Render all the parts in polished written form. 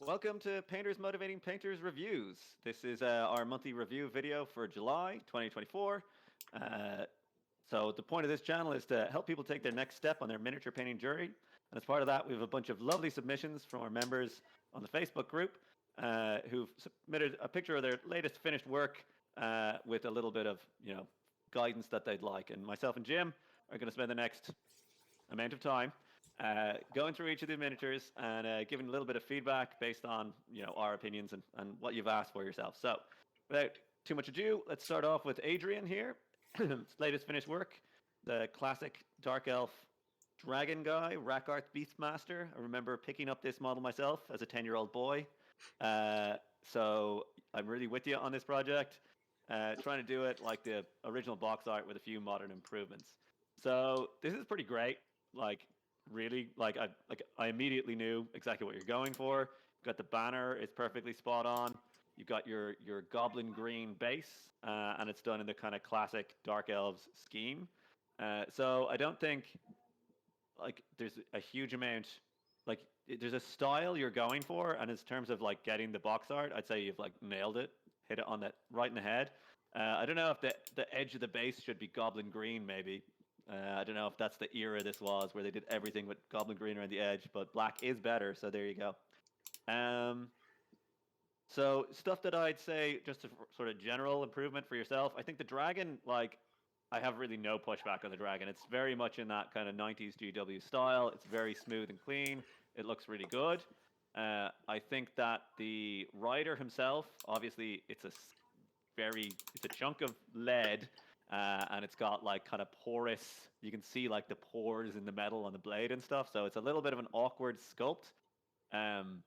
Welcome to Painters Motivating Painters Reviews. This is our monthly review video for July 2024. Uh, so the point of this channel is to help people take their next step on their miniature painting journey. And as part of that, we have a bunch of lovely submissions from our members on the Facebook group who've submitted a picture of their latest finished work with a little bit of, guidance that they'd like. And myself and Jim are going to spend the next amount of time going through each of the miniatures and giving a little bit of feedback based on our opinions and what you've asked for yourself. So without too much ado, let's start off with Adrian here. Latest finished work, the classic Dark Elf Dragon guy, Rakarth Beastmaster. I remember picking up this model myself as a 10-year-old boy. So I'm really with you on this project. Trying to do it like the original box art with a few modern improvements. So this is pretty great. Like really, I immediately knew exactly what you're going for. You got the banner; it's perfectly spot on. You got your goblin green base, and it's done in the kind of classic Dark Elves scheme. So I don't think like there's a huge amount like there's a style you're going for, and in terms of like getting the box art, I'd say you've like nailed it, hit it on that right in the head. I don't know if the edge of the base should be goblin green, maybe. I don't know if that's the era this was, where they did everything with goblin green around the edge, but black is better, so there you go. Um, so stuff that I'd say just a sort of general improvement for yourself. I think the dragon, like, I have really no pushback on the dragon. It's very much in that kind of 90s GW style. It's very smooth and clean. It looks really good. I think that the rider himself, obviously, it's a chunk of lead, and it's got like kind of porous. You can see like the pores in the metal on the blade and stuff. So it's a little bit of an awkward sculpt. Um,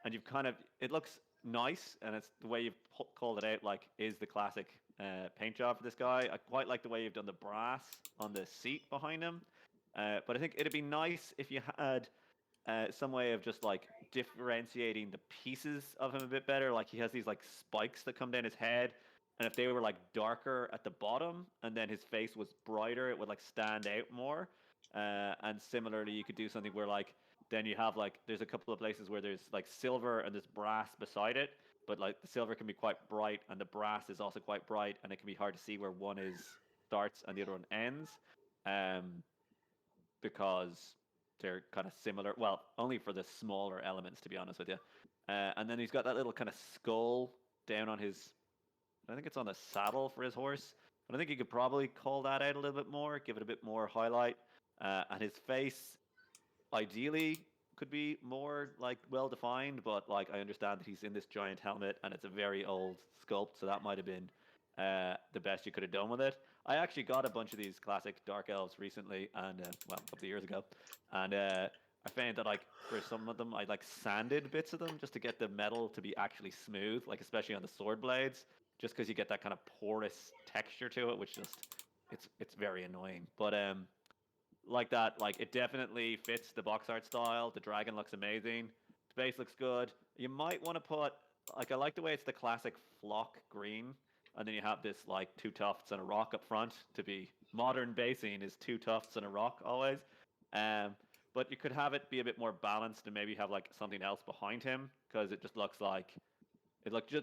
and you've kind of it looks nice, and it's the way you've called it out. Like, is the classic paint job for this guy. I quite like the way you've done the brass on the seat behind him. But I think it'd be nice if you had some way of just like differentiating the pieces of him a bit better. Like he has these like spikes that come down his head, and if they were like darker at the bottom and then his face was brighter, it would like stand out more. And similarly, you could do something where like then you have like there's a couple of places where there's like silver and there's brass beside it, but like the silver can be quite bright and the brass is also quite bright, and it can be hard to see where one is starts and the other one ends. Um, because they're kind of similar. Well, only for the smaller elements, to be honest with you. And then he's got that little kind of skull down on his. I think it's on the saddle for his horse. But I think you could probably call that out a little bit more, give it a bit more highlight. And his face, ideally, could be more like well defined. But like I understand that he's in this giant helmet, and it's a very old sculpt, so that might have been the best you could have done with it. I actually got a bunch of these classic Dark Elves recently, and well, a couple of years ago, and I found that like for some of them, I like sanded bits of them just to get the metal to be actually smooth, like especially on the sword blades, just because you get that kind of porous texture to it, which just it's very annoying. But like that, like it definitely fits the box art style. The dragon looks amazing. The base looks good. You might want to put like I like the way it's the classic flock green, and then you have this like two tufts and a rock up front. To be modern basing is two tufts and a rock always. Um, but you could have it be a bit more balanced and maybe have like something else behind him, because it just looks like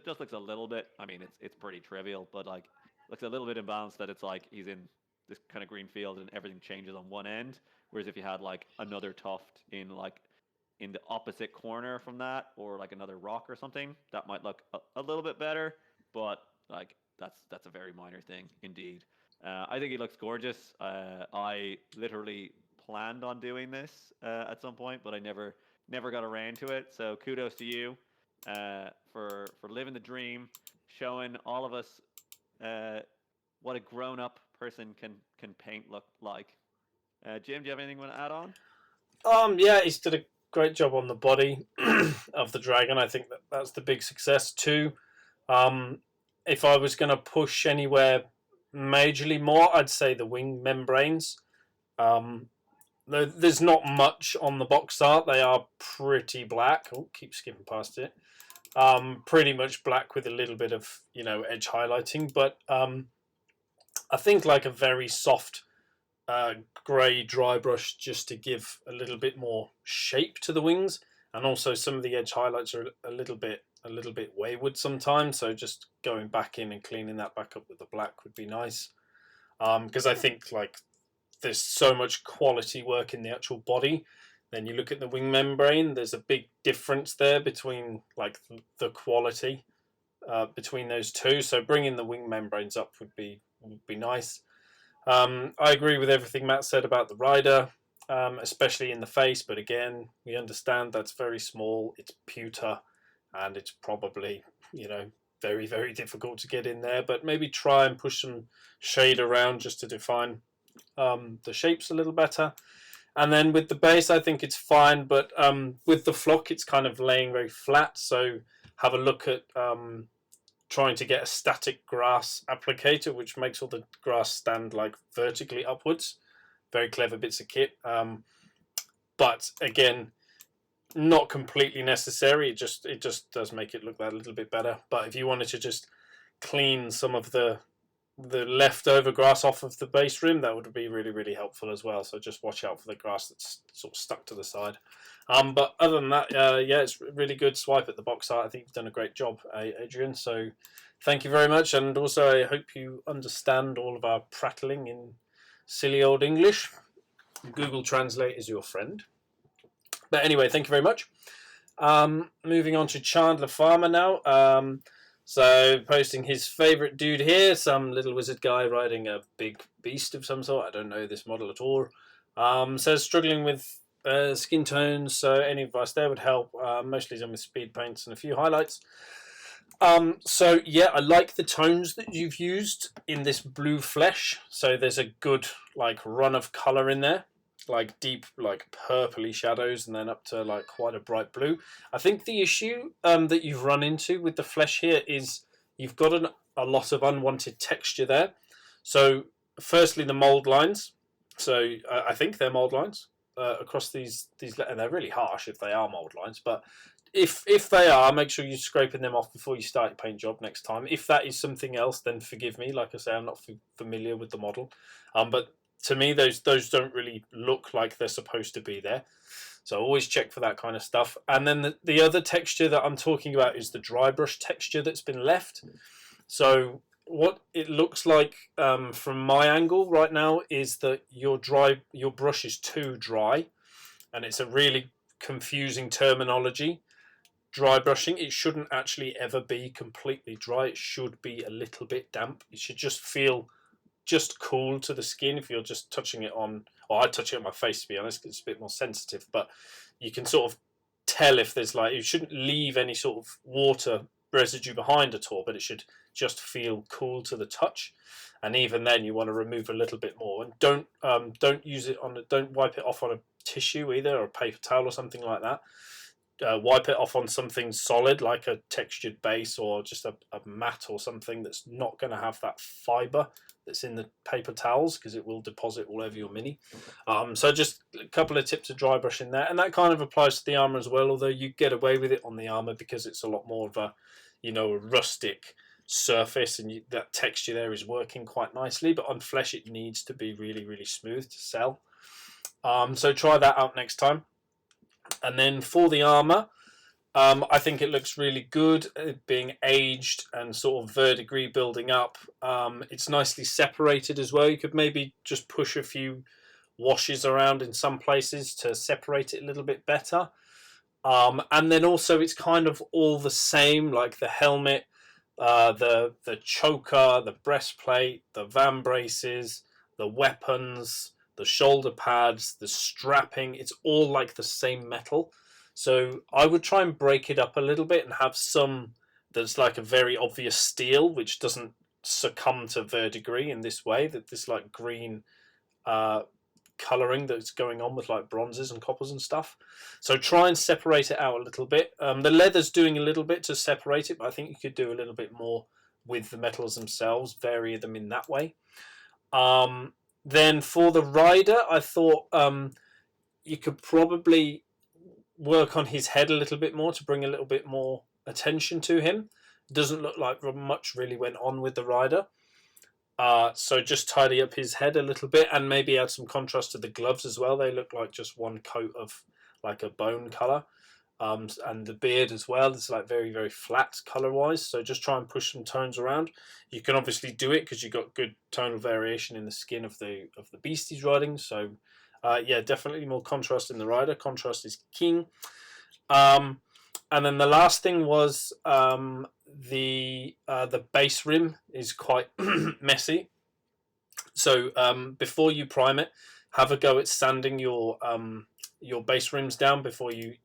just looks a little bit. I mean, it's pretty trivial, but like looks a little bit imbalanced that it's like he's in this kind of green field and everything changes on one end. Whereas if you had like another tuft in the opposite corner from that, or like another rock or something, that might look a little bit better. But like that's a very minor thing indeed. I think he looks gorgeous. I literally planned on doing this at some point, but I never got around to it. So kudos to you for living the dream, showing all of us uh, what a grown up person can paint look like. Jim, do you have anything you want to add on? Yeah, he's did a great job on the body of the dragon. I think that's the big success too. Um, if I was going to push anywhere majorly more, I'd say the wing membranes. Um, there's not much on the box art. They are pretty black. Oh, keep skipping past it. Pretty much black with a little bit of edge highlighting, but I think like a very soft grey dry brush just to give a little bit more shape to the wings, and also some of the edge highlights are a little bit wayward sometimes. So just going back in and cleaning that back up with the black would be nice. Because I think like there's so much quality work in the actual body. Then you look at the wing membrane. There's a big difference there between like the quality between those two. So bringing the wing membranes up would be nice. I agree with everything Matt said about the rider, especially in the face. But again, we understand that's very small. It's pewter, and it's probably very, very difficult to get in there. But maybe try and push some shade around just to define the shapes a little better. And then with the base, I think it's fine. But with the flock, it's kind of laying very flat. So have a look at trying to get a static grass applicator, which makes all the grass stand like vertically upwards. Very clever bits of kit. But again, not completely necessary. It just does make it look that a little bit better. But if you wanted to just clean some of the leftover grass off of the base rim, that would be really, really helpful as well. So just watch out for the grass that's sort of stuck to the side. But other than that, yeah, it's really good swipe at the box art. I think you've done a great job, Adrian. So thank you very much. And also I hope you understand all of our prattling in silly old English. Google Translate is your friend. But anyway, thank you very much. Moving on to Chandler Farmer now. So posting his favourite dude here, some little wizard guy riding a big beast of some sort. I don't know this model at all. Says struggling with skin tones, so any advice there would help. Mostly done with speed paints and a few highlights. So yeah, I like the tones that you've used in this blue flesh. So there's a good like run of colour in there, like deep like purpley shadows, and then up to like quite a bright blue. I think the issue that you've run into with the flesh here is you've got a lot of unwanted texture there. So firstly, the mold lines. So I think they're mold lines across these, and they're really harsh if they are mold lines. But if they are, make sure you're scraping them off before you start your paint job next time. If that is something else, then forgive me. Like I say, I'm not familiar with the model, but to me, those don't really look like they're supposed to be there. So always check for that kind of stuff. And then the other texture that I'm talking about is the dry brush texture that's been left. So what it looks like from my angle right now is that your brush is too dry, and it's a really confusing terminology. Dry brushing, it shouldn't actually ever be completely dry. It should be a little bit damp. It should just feel just cool to the skin if you're just touching it on, or I touch it on my face to be honest, because it's a bit more sensitive, but you can sort of tell if there's like, you shouldn't leave any sort of water residue behind at all, but it should just feel cool to the touch. And even then you want to remove a little bit more, and don't use it on, don't wipe it off on a tissue either, or a paper towel or something like that. Wipe it off on something solid like a textured base, or just a mat or something that's not going to have that fibre that's in the paper towels, because it will deposit all over your mini. So just a couple of tips of dry brushing there, and that kind of applies to the armour as well, although you get away with it on the armour because it's a lot more of a, a rustic surface, and that texture there is working quite nicely. But on flesh it needs to be really, really smooth to sell. So try that out next time. And then for the armour, I think it looks really good, being aged and sort of verdigris building up. It's nicely separated as well. You could maybe just push a few washes around in some places to separate it a little bit better. And then also it's kind of all the same, like the helmet, the choker, the breastplate, the van braces, the weapons, the shoulder pads, the strapping. It's all like the same metal. So I would try and break it up a little bit and have some that's like a very obvious steel, which doesn't succumb to verdigris in this way, that this like green colouring that's going on with like bronzes and coppers and stuff. So try and separate it out a little bit. The leather's doing a little bit to separate it, but I think you could do a little bit more with the metals themselves, vary them in that way. Then for the rider, I thought you could probably work on his head a little bit more to bring a little bit more attention to him. Doesn't look like much really went on with the rider. So just tidy up his head a little bit, and maybe add some contrast to the gloves as well. They look like just one coat of like a bone colour. and the beard as well is like very very flat color wise. So just try and push some tones around. You can obviously do it because you've got good tonal variation in the skin of the beast he's riding. So yeah, definitely more contrast in the rider. Contrast is king. Um, and then the last thing was the base rim is quite messy. So before you prime it, have a go at sanding your base rims down before you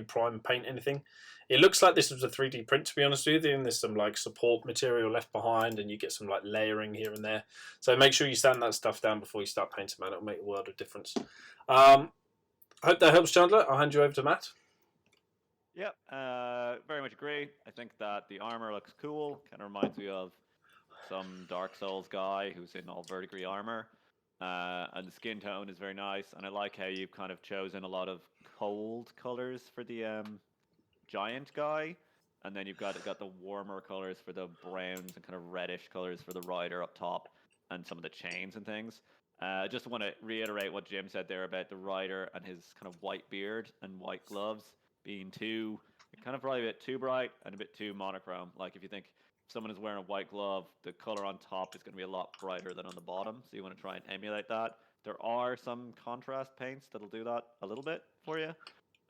prime and paint anything. It looks like this was a 3D print, to be honest with you, and there's some like support material left behind, and you get some like layering here and there. So make sure you sand that stuff down before you start painting, man. It'll make a world of difference. I hope that helps, Chandler. I'll hand you over to Matt. Yep, very much agree. I think that the armor looks cool. Kind of reminds me of some Dark Souls guy who's in all verdigris armor. And the skin tone is very nice. And I like how you've kind of chosen a lot of cold colors for the giant guy. And then you've got the warmer colors for the browns and kind of reddish colors for the rider up top and some of the chains and things. I just want to reiterate what Jim said there about the rider and his kind of white beard and white gloves being kind of probably a bit too bright and a bit too monochrome. Like if you think someone is wearing a white glove, the color on top is going to be a lot brighter than on the bottom. So you want to try and emulate that. There are some contrast paints that'll do that a little bit for you,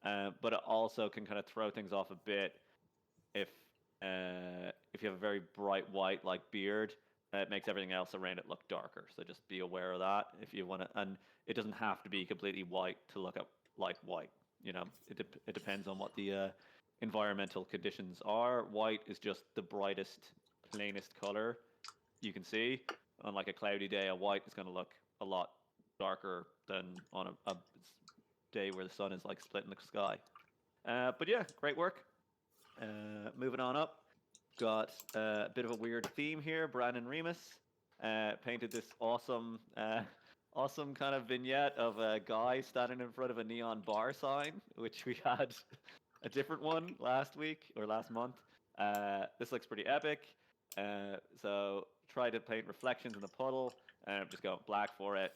but it also can kind of throw things off a bit if if you have a very bright white like beard. It makes everything else around it look darker. So just be aware of that if you want to. And it doesn't have to be completely white to look up like white. You know, it depends on what the environmental conditions are. White is just the brightest, plainest color you can see. On like a cloudy day, a white is going to look a lot darker than on a day where the sun is like splitting the sky. But yeah, great work. Moving on up, got a bit of a weird theme here. Brandon Remus painted this awesome kind of vignette of a guy standing in front of a neon bar sign, which we had a different one last week or last month. This looks pretty epic. So try to paint reflections in the puddle. Just go black for it.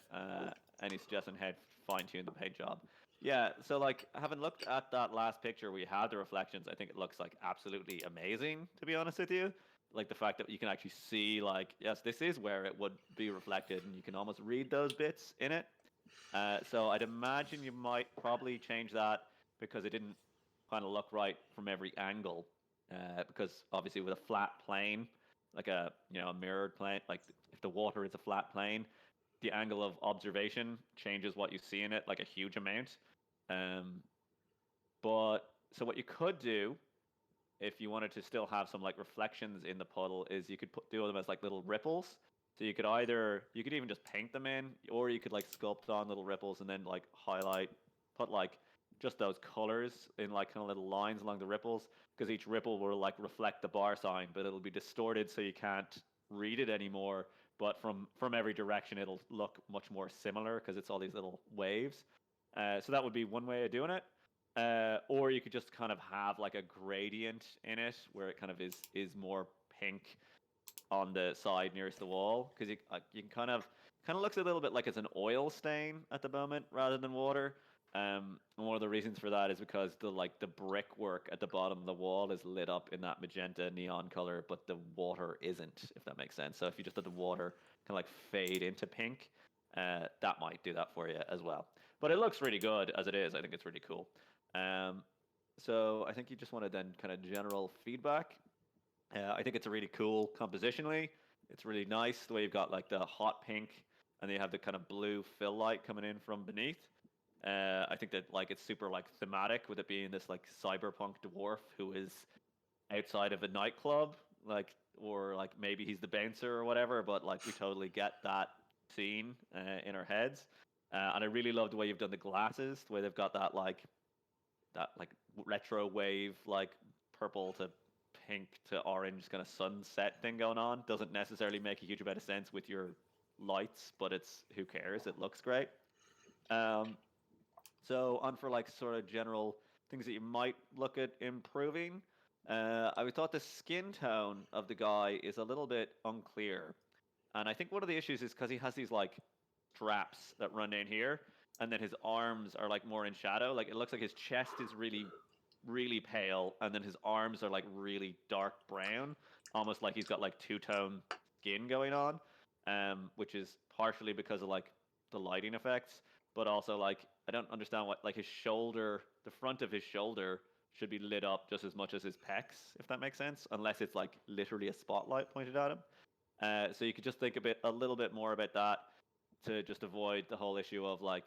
Any suggestion how to fine tune the paint job? Yeah, so like having looked at that last picture we had the reflections, I think it looks like absolutely amazing, to be honest with you. Like the fact that you can actually see like, yes, this is where it would be reflected and you can almost read those bits in it. So I'd imagine you might probably change that because it didn't kind of look right from every angle. Because obviously with a flat plane, like a mirrored plane, like if the water is a flat plane, the angle of observation changes what you see in it like a huge amount. Um, but so what you could do if you wanted to still have some like reflections in the puddle is you could do them as like little ripples. So you could even just paint them in, or you could like sculpt on little ripples and then like put like just those colors in like kind of little lines along the ripples because each ripple will like reflect the bar sign, but it'll be distorted so you can't read it anymore. But from every direction, it'll look much more similar because it's all these little waves. So that would be one way of doing it. Or you could just kind of have like a gradient in it where it kind of is more pink on the side nearest the wall because you can kind of looks a little bit like it's an oil stain at the moment rather than water. And one of the reasons for that is because the brickwork at the bottom of the wall is lit up in that magenta neon color, but the water isn't, if that makes sense. So if you just let the water kind of like fade into pink, that might do that for you as well. But it looks really good as it is. I think it's really cool. Um, so I think you just want to then kind of general feedback. I think it's a really cool compositionally. It's really nice the way you've got like the hot pink and then you have the kind of blue fill light coming in from beneath. I think that like it's super like thematic with it being this like cyberpunk dwarf who is outside of a nightclub, like or like maybe he's the bouncer or whatever, but like we totally get that scene in our heads. And I really love the way you've done the glasses, the way they've got that like retro wave like purple to pink to orange kind of sunset thing going on. Doesn't necessarily make a huge amount of sense with your lights, but it's who cares? It looks great. Um, so on for like sort of general things that you might look at improving. I thought the skin tone of the guy is a little bit unclear, and I think one of the issues is because he has these like straps that run down here, and then his arms are like more in shadow. Like it looks like his chest is really really pale, and then his arms are like really dark brown, almost like he's got like two-tone skin going on, which is partially because of like the lighting effects, but also like I don't understand what like his shoulder, the front of his shoulder should be lit up just as much as his pecs, if that makes sense, unless it's like literally a spotlight pointed at him. So you could just think a little bit more about that to just avoid the whole issue of like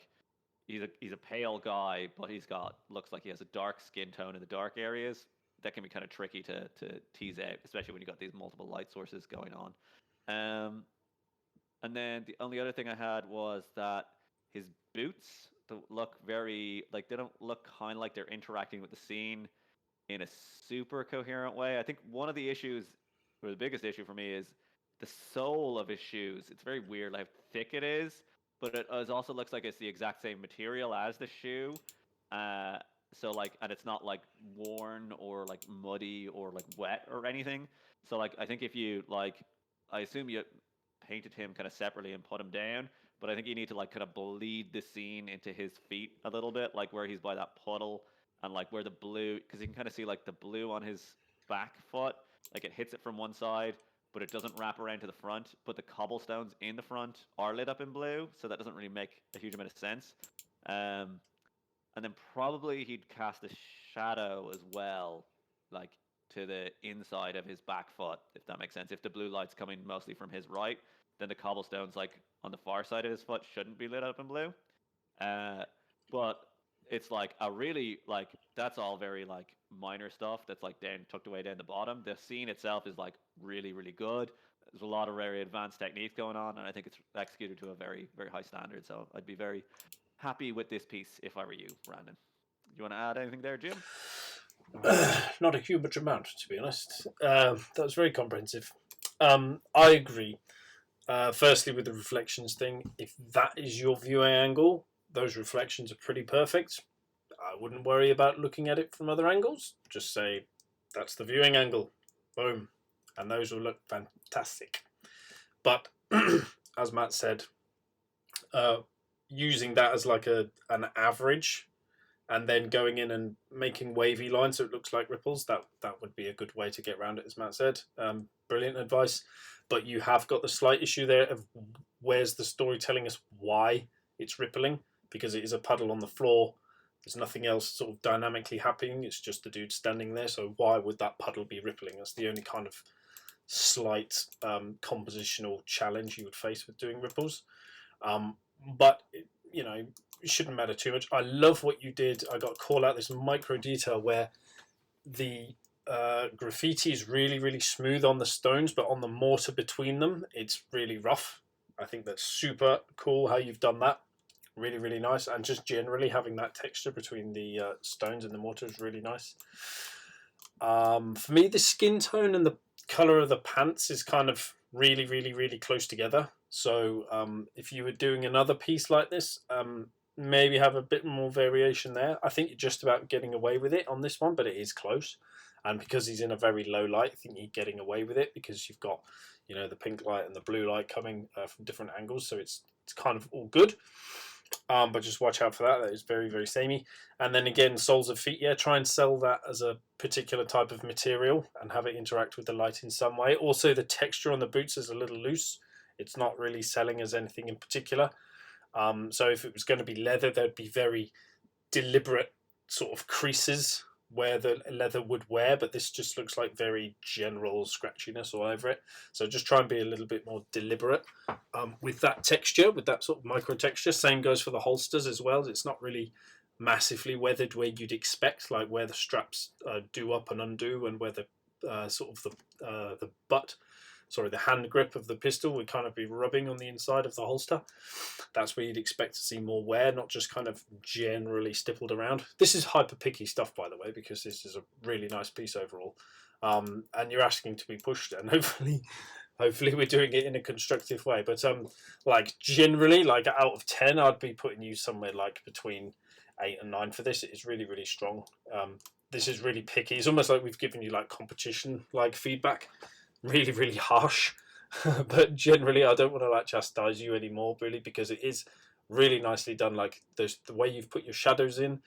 he's a pale guy, but he's got looks like he has a dark skin tone in the dark areas. That can be kind of tricky to tease out, especially when you got these multiple light sources going on. Um, and then the only other thing I had was that his boots look very like they don't look kind of like they're interacting with the scene in a super coherent way. I think one of the issues, or the biggest issue for me, is the sole of his shoes. It's very weird, like how thick it is, but it also looks like it's the exact same material as the shoe. Uh, so like, and it's not like worn or like muddy or like wet or anything. So like, I think if you like, I assume you painted him kind of separately and put him down, but I think you need to like kind of bleed the scene into his feet a little bit, like where he's by that puddle and like where the blue, because you can kind of see like the blue on his back foot, like it hits it from one side, but it doesn't wrap around to the front. But the cobblestones in the front are lit up in blue, so that doesn't really make a huge amount of sense. Um, and then probably he'd cast a shadow as well, like to the inside of his back foot, if that makes sense. If the blue light's coming mostly from his right, then the cobblestones like on the far side of his foot shouldn't be lit up in blue. Uh, but it's like a really like that's all very like minor stuff that's like down tucked away down the bottom. The scene itself is like really really good. There's a lot of very advanced techniques going on, and I think it's executed to a very very high standard. So I'd be very happy with this piece if I were you, Brandon. You want to add anything there, Jim? Not a huge amount, to be honest. That was very comprehensive. I agree. Firstly, with the reflections thing, if that is your viewing angle, those reflections are pretty perfect. I wouldn't worry about looking at it from other angles. Just say, that's the viewing angle. Boom. And those will look fantastic. But, as Matt said, using that as like an average and then going in and making wavy lines so it looks like ripples, that would be a good way to get around it, as Matt said. Brilliant advice. But you have got the slight issue there of where's the story telling us why it's rippling, because it is a puddle on the floor. There's nothing else sort of dynamically happening. It's just the dude standing there. So why would that puddle be rippling? That's the only kind of slight compositional challenge you would face with doing ripples. But you know, it shouldn't matter too much. I love what you did. I got to call out this micro detail where the graffiti is really, really smooth on the stones, but on the mortar between them, it's really rough. I think that's super cool how you've done that. Really, really nice. And just generally having that texture between the stones and the mortar is really nice. For me, the skin tone and the color of the pants is kind of really, really, really close together. So if you were doing another piece like this, maybe have a bit more variation there. I think you're just about getting away with it on this one, but it is close. And because he's in a very low light, I think you're getting away with it because you've got, you know, the pink light and the blue light coming from different angles. So it's kind of all good. But just watch out for that. That is very, very samey. And then again, soles of feet, yeah, try and sell that as a particular type of material and have it interact with the light in some way. Also, the texture on the boots is a little loose. It's not really selling as anything in particular. So if it was going to be leather, there'd be very deliberate sort of creases where the leather would wear, but this just looks like very general scratchiness all over it. So just try and be a little bit more deliberate with that texture, with that sort of micro texture. Same goes for the holsters as well. It's not really massively weathered where you'd expect, like where the straps do up and undo, and where the sort of the butt, sorry, the hand grip of the pistol would kind of be rubbing on the inside of the holster. That's where you'd expect to see more wear, not just kind of generally stippled around. This is hyper picky stuff, by the way, because this is a really nice piece overall. And you're asking to be pushed, and hopefully we're doing it in a constructive way. But like generally, like out of 10, I'd be putting you somewhere like between 8 and 9 for this. It is really, really strong. This is really picky. It's almost like we've given you like competition like feedback. Really, really harsh. But generally, I don't want to like chastise you anymore, really, because it is really nicely done. Like the way you've put your shadows in,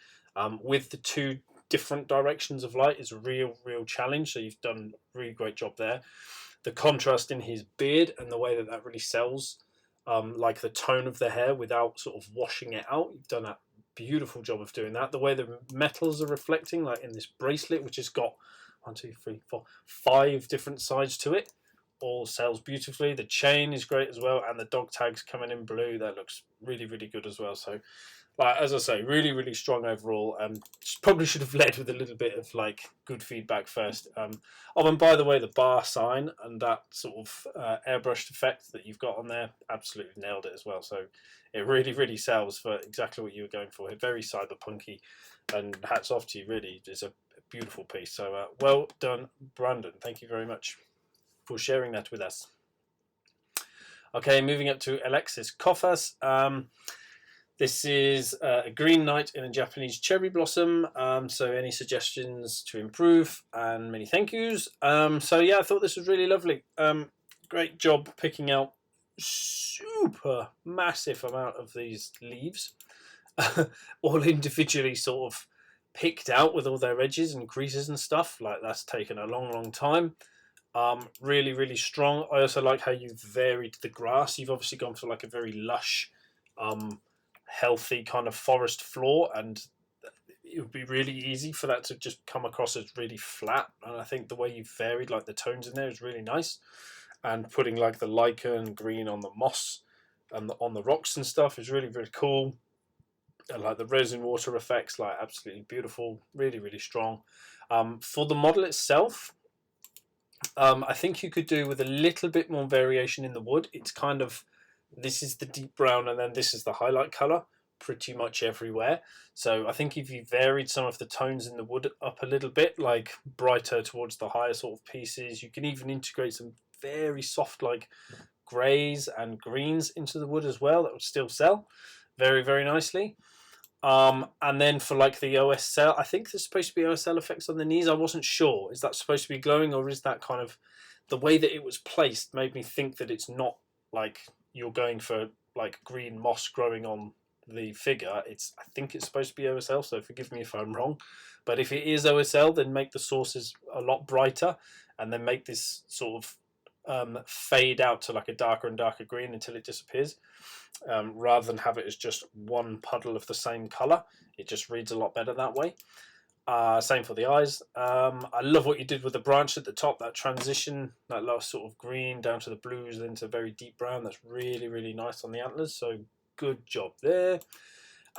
with the two different directions of light is a real challenge. So you've done a really great job there. The contrast in his beard and the way that that really sells, like the tone of the hair without sort of washing it out. You've done a beautiful job of doing that. The way the metals are reflecting, like in this bracelet, which has got 1, 2, 3, 4, 5 different sides to it, all sells beautifully. The chain is great as well, and the dog tags coming in blue. That looks really good as well. So, like as I say, really strong overall. Probably should have led with a little bit of like good feedback first. Oh, and by the way, the bar sign and that sort of airbrushed effect that you've got on there, absolutely nailed it as well. So it really sells for exactly what you were going for. Very cyberpunky, and hats off to you. Really, it's a beautiful piece. So well done, Brandon. Thank you very much for sharing that with us. Okay, moving up to Alexis Kofas. This is a green knight in a Japanese cherry blossom. So any suggestions to improve, and many thank yous. So yeah, I thought this was really lovely. Great job picking out super massive amount of these leaves, all individually sort of picked out with all their edges and creases and stuff. Like that's taken a long time. Really strong. I also like how you've varied the grass. You've obviously gone for like a very lush, healthy kind of forest floor, and it would be really easy for that to just come across as really flat. And I think the way you've varied like the tones in there is really nice. And putting like the lichen green on the moss and on the rocks and stuff is really cool. And like the resin water effects, like absolutely beautiful. Really strong. For the model itself, I think you could do with a little bit more variation in the wood. It's kind of, this is the deep brown and then this is the highlight color pretty much everywhere. So I think if you varied some of the tones in the wood up a little bit, like brighter towards the higher sort of pieces, you can even integrate some very soft like greys and greens into the wood as well. That would still sell very nicely. And then for like the OSL, I think there's supposed to be OSL effects on the knees. I wasn't sure. Is that supposed to be glowing, or is that kind of the way that it was placed made me think that it's not like you're going for like green moss growing on the figure. I think it's supposed to be OSL, so forgive me if I'm wrong. But if it is OSL, then make the sources a lot brighter, and then make this sort of fade out to like a darker and darker green until it disappears, rather than have it as just one puddle of the same color. It just reads a lot better that way. Same for the eyes. I love what you did with the branch at the top, that transition, that last sort of green down to the blues, then to very deep brown. That's really nice on the antlers, so good job there.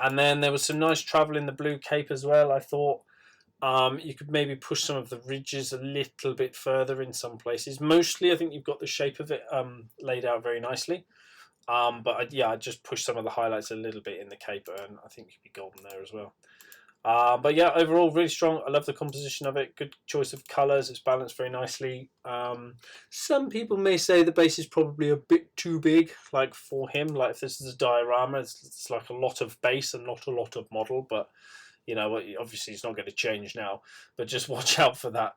And then there was some nice travel in the blue cape as well, I thought. You could maybe push some of the ridges a little bit further in some places. Mostly, I think you've got the shape of it laid out very nicely. But yeah, I just pushed some of the highlights a little bit in the cape, and I think you'd be golden there as well. But yeah, overall, really strong. I love the composition of it. Good choice of colours. It's balanced very nicely. Some people may say the base is probably a bit too big, like for him. Like if this is a diorama, it's like a lot of base and not a lot of model. But you know, obviously it's not going to change now, but just watch out for that.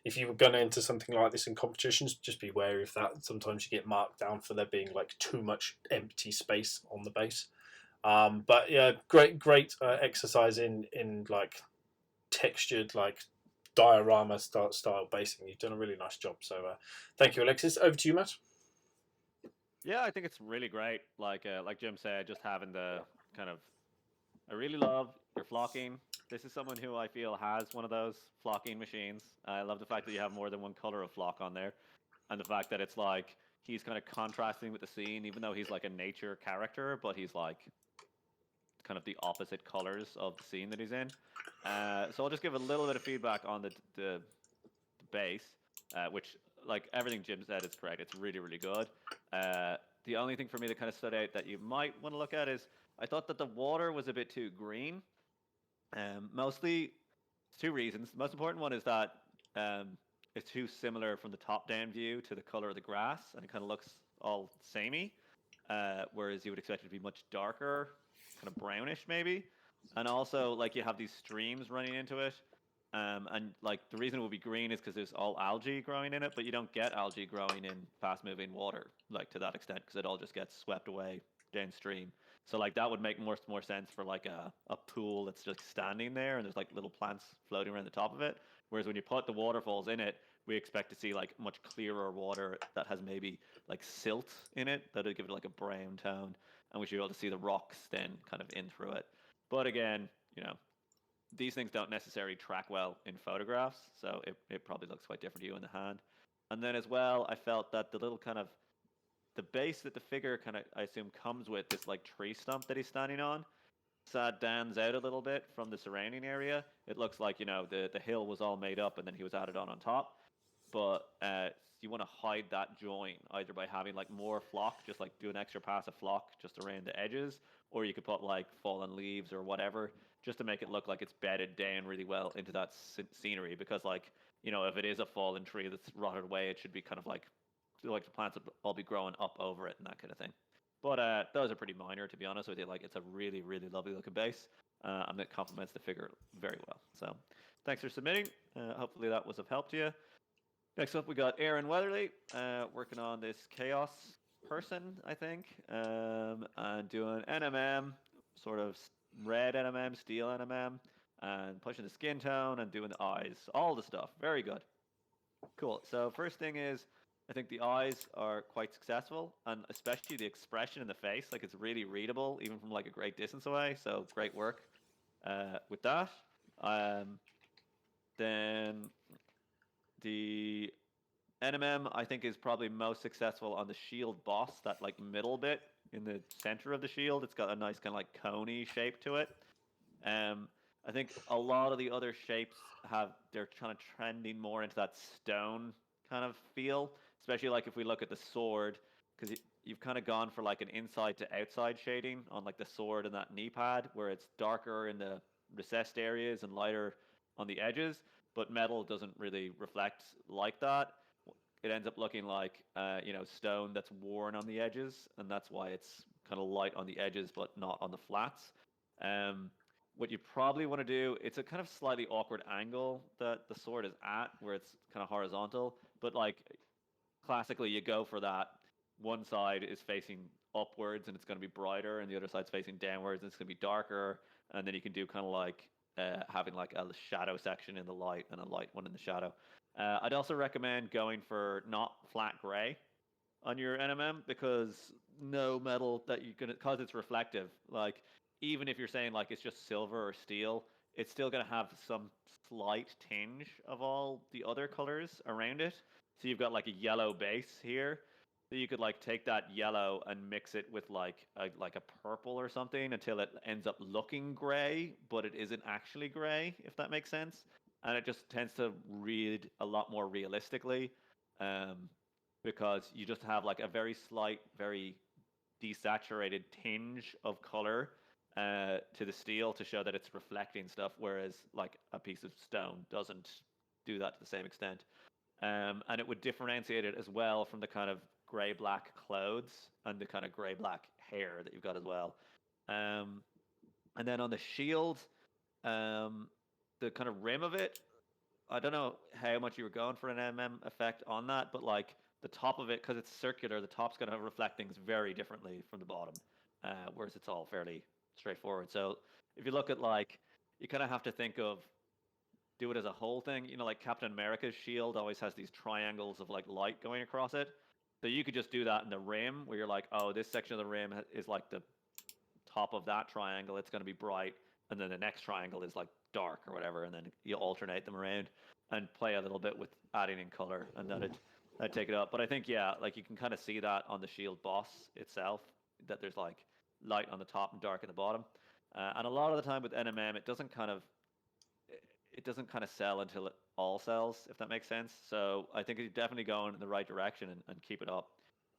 If you were going to enter something like this in competitions, just be wary of that. Sometimes you get marked down for there being like too much empty space on the base. But yeah, great exercise in like textured like diorama style basing. You've done a really nice job. So thank you, Alexis. Over to you, Matt. Yeah, I think it's really great. Like Jim said, just having the kind of, I really love your flocking. This is someone who I feel has one of those flocking machines. I love the fact that you have more than one color of flock on there, and the fact that it's like he's kind of contrasting with the scene, even though he's like a nature character, but he's like kind of the opposite colors of the scene that he's in. So I'll just give a little bit of feedback on the base, which like everything Jim said is correct. It's really good. The only thing for me that kind of stood out that you might want to look at is I thought that the water was a bit too green. Mostly, two reasons. The most important one is that it's too similar from the top-down view to the color of the grass, and it kind of looks all samey. Whereas you would expect it to be much darker, kind of brownish maybe. And also, like you have these streams running into it, and like the reason it will be green is because there's all algae growing in it, but you don't get algae growing in fast-moving water like to that extent because it all just gets swept away downstream. So like that would make more sense for like a pool that's just standing there and there's like little plants floating around the top of it. Whereas when you put the waterfalls in it, we expect to see like much clearer water that has maybe like silt in it that'll give it like a brown tone, and we should be able to see the rocks then kind of in through it. But again, these things don't necessarily track well in photographs, so it probably looks quite different to you in the hand. And then as well, I felt that the little kind of the base that the figure kind of I assume comes with, this like tree stump that he's standing on, stands out a little bit from the surrounding area. It looks like the hill was all made up and then he was added on top. But you want to hide that join either by having like more flock, just like do an extra pass of flock just around the edges, or you could put like fallen leaves or whatever, just to make it look like it's bedded down really well into that scenery. Because like if it is a fallen tree that's rotted away, it should be kind of like the plants would all be growing up over it and that kind of thing. But those are pretty minor, to be honest with you. Like it's a really, really lovely looking base, and it complements the figure very well. So, thanks for submitting. Hopefully that was of help to you. Next up, we got Aaron Weatherly working on this Chaos person, I think, and doing NMM, sort of red NMM, steel NMM, and pushing the skin tone and doing the eyes, all the stuff. Very good. Cool. So first thing is, I think the eyes are quite successful, and especially the expression in the face, like it's really readable even from like a great distance away. So great work with that. Um, then the NMM I think is probably most successful on the shield boss, that like middle bit in the center of the shield. It's got a nice kind of like coney shape to it. Um, I think a lot of the other shapes they're kind of trending more into that stone kind of feel, especially like if we look at the sword, because you've kind of gone for like an inside to outside shading on like the sword and that knee pad, where it's darker in the recessed areas and lighter on the edges, but metal doesn't really reflect like that. It ends up looking like stone that's worn on the edges, and that's why it's kind of light on the edges but not on the flats. Um, what you probably want to do, it's a kind of slightly awkward angle that the sword is at, where it's kind of horizontal, but like classically you go for that. One side is facing upwards and it's going to be brighter, and the other side's facing downwards and it's going to be darker. And then you can do kind of like having like a shadow section in the light and a light one in the shadow. I'd also recommend going for not flat gray on your NMM, because no metal that you can, because it's reflective. Like even if you're saying like it's just silver or steel, it's still going to have some slight tinge of all the other colors around it. So you've got like a yellow base here. So you could like take that yellow and mix it with like a purple or something until it ends up looking gray, but it isn't actually gray, if that makes sense. And it just tends to read a lot more realistically, um, because you just have like a very slight, very desaturated tinge of color to the steel to show that it's reflecting stuff, whereas like a piece of stone doesn't do that to the same extent. And it would differentiate it as well from the kind of gray black clothes and the kind of gray black hair that you've got as well. Um, and then on the shield, the kind of rim of it, I don't know how much you were going for an MM effect on that, but like the top of it, because it's circular, the top's going to reflect things very differently from the bottom, whereas it's all fairly straightforward. So if you look at like, you kind of have to think of do it as a whole thing. Like Captain America's shield always has these triangles of like light going across it. So you could just do that in the rim, where you're like, oh, this section of the rim is like the top of that triangle. It's going to be bright, and then the next triangle is like dark or whatever, and then you alternate them around and play a little bit with adding in color, and that'd take it up. But I think yeah, like you can kind of see that on the shield boss itself, that there's like light on the top and dark in the bottom. And a lot of the time with NMM, it doesn't kind of sell until it all sells, if that makes sense. So I think it's definitely going in the right direction, and keep it up.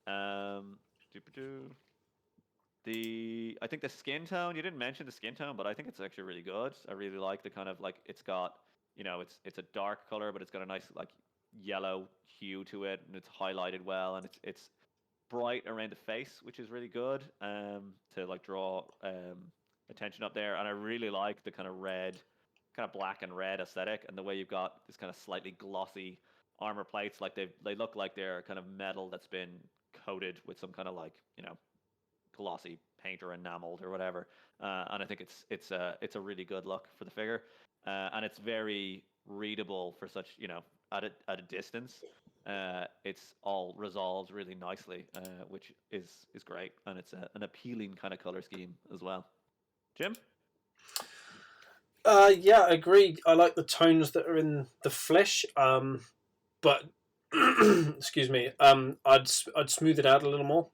Um, I think the skin tone, you didn't mention the skin tone, but I think it's actually really good. I really like the kind of like it's got, it's a dark color, but it's got a nice like yellow hue to it, and it's highlighted well, and it's bright around the face, which is really good to like draw attention up there. And I really like the kind of red, kind of black and red aesthetic, and the way you've got this kind of slightly glossy armor plates, like they look like they're kind of metal that's been coated with some kind of like glossy paint or enameled or whatever. And I think it's a really good look for the figure, and it's very readable for such, at a distance. It's all resolved really nicely, which is great, and it's an appealing kind of color scheme as well. Jim? Yeah, I agree. I like the tones that are in the flesh, but excuse me, I'd smooth it out a little more,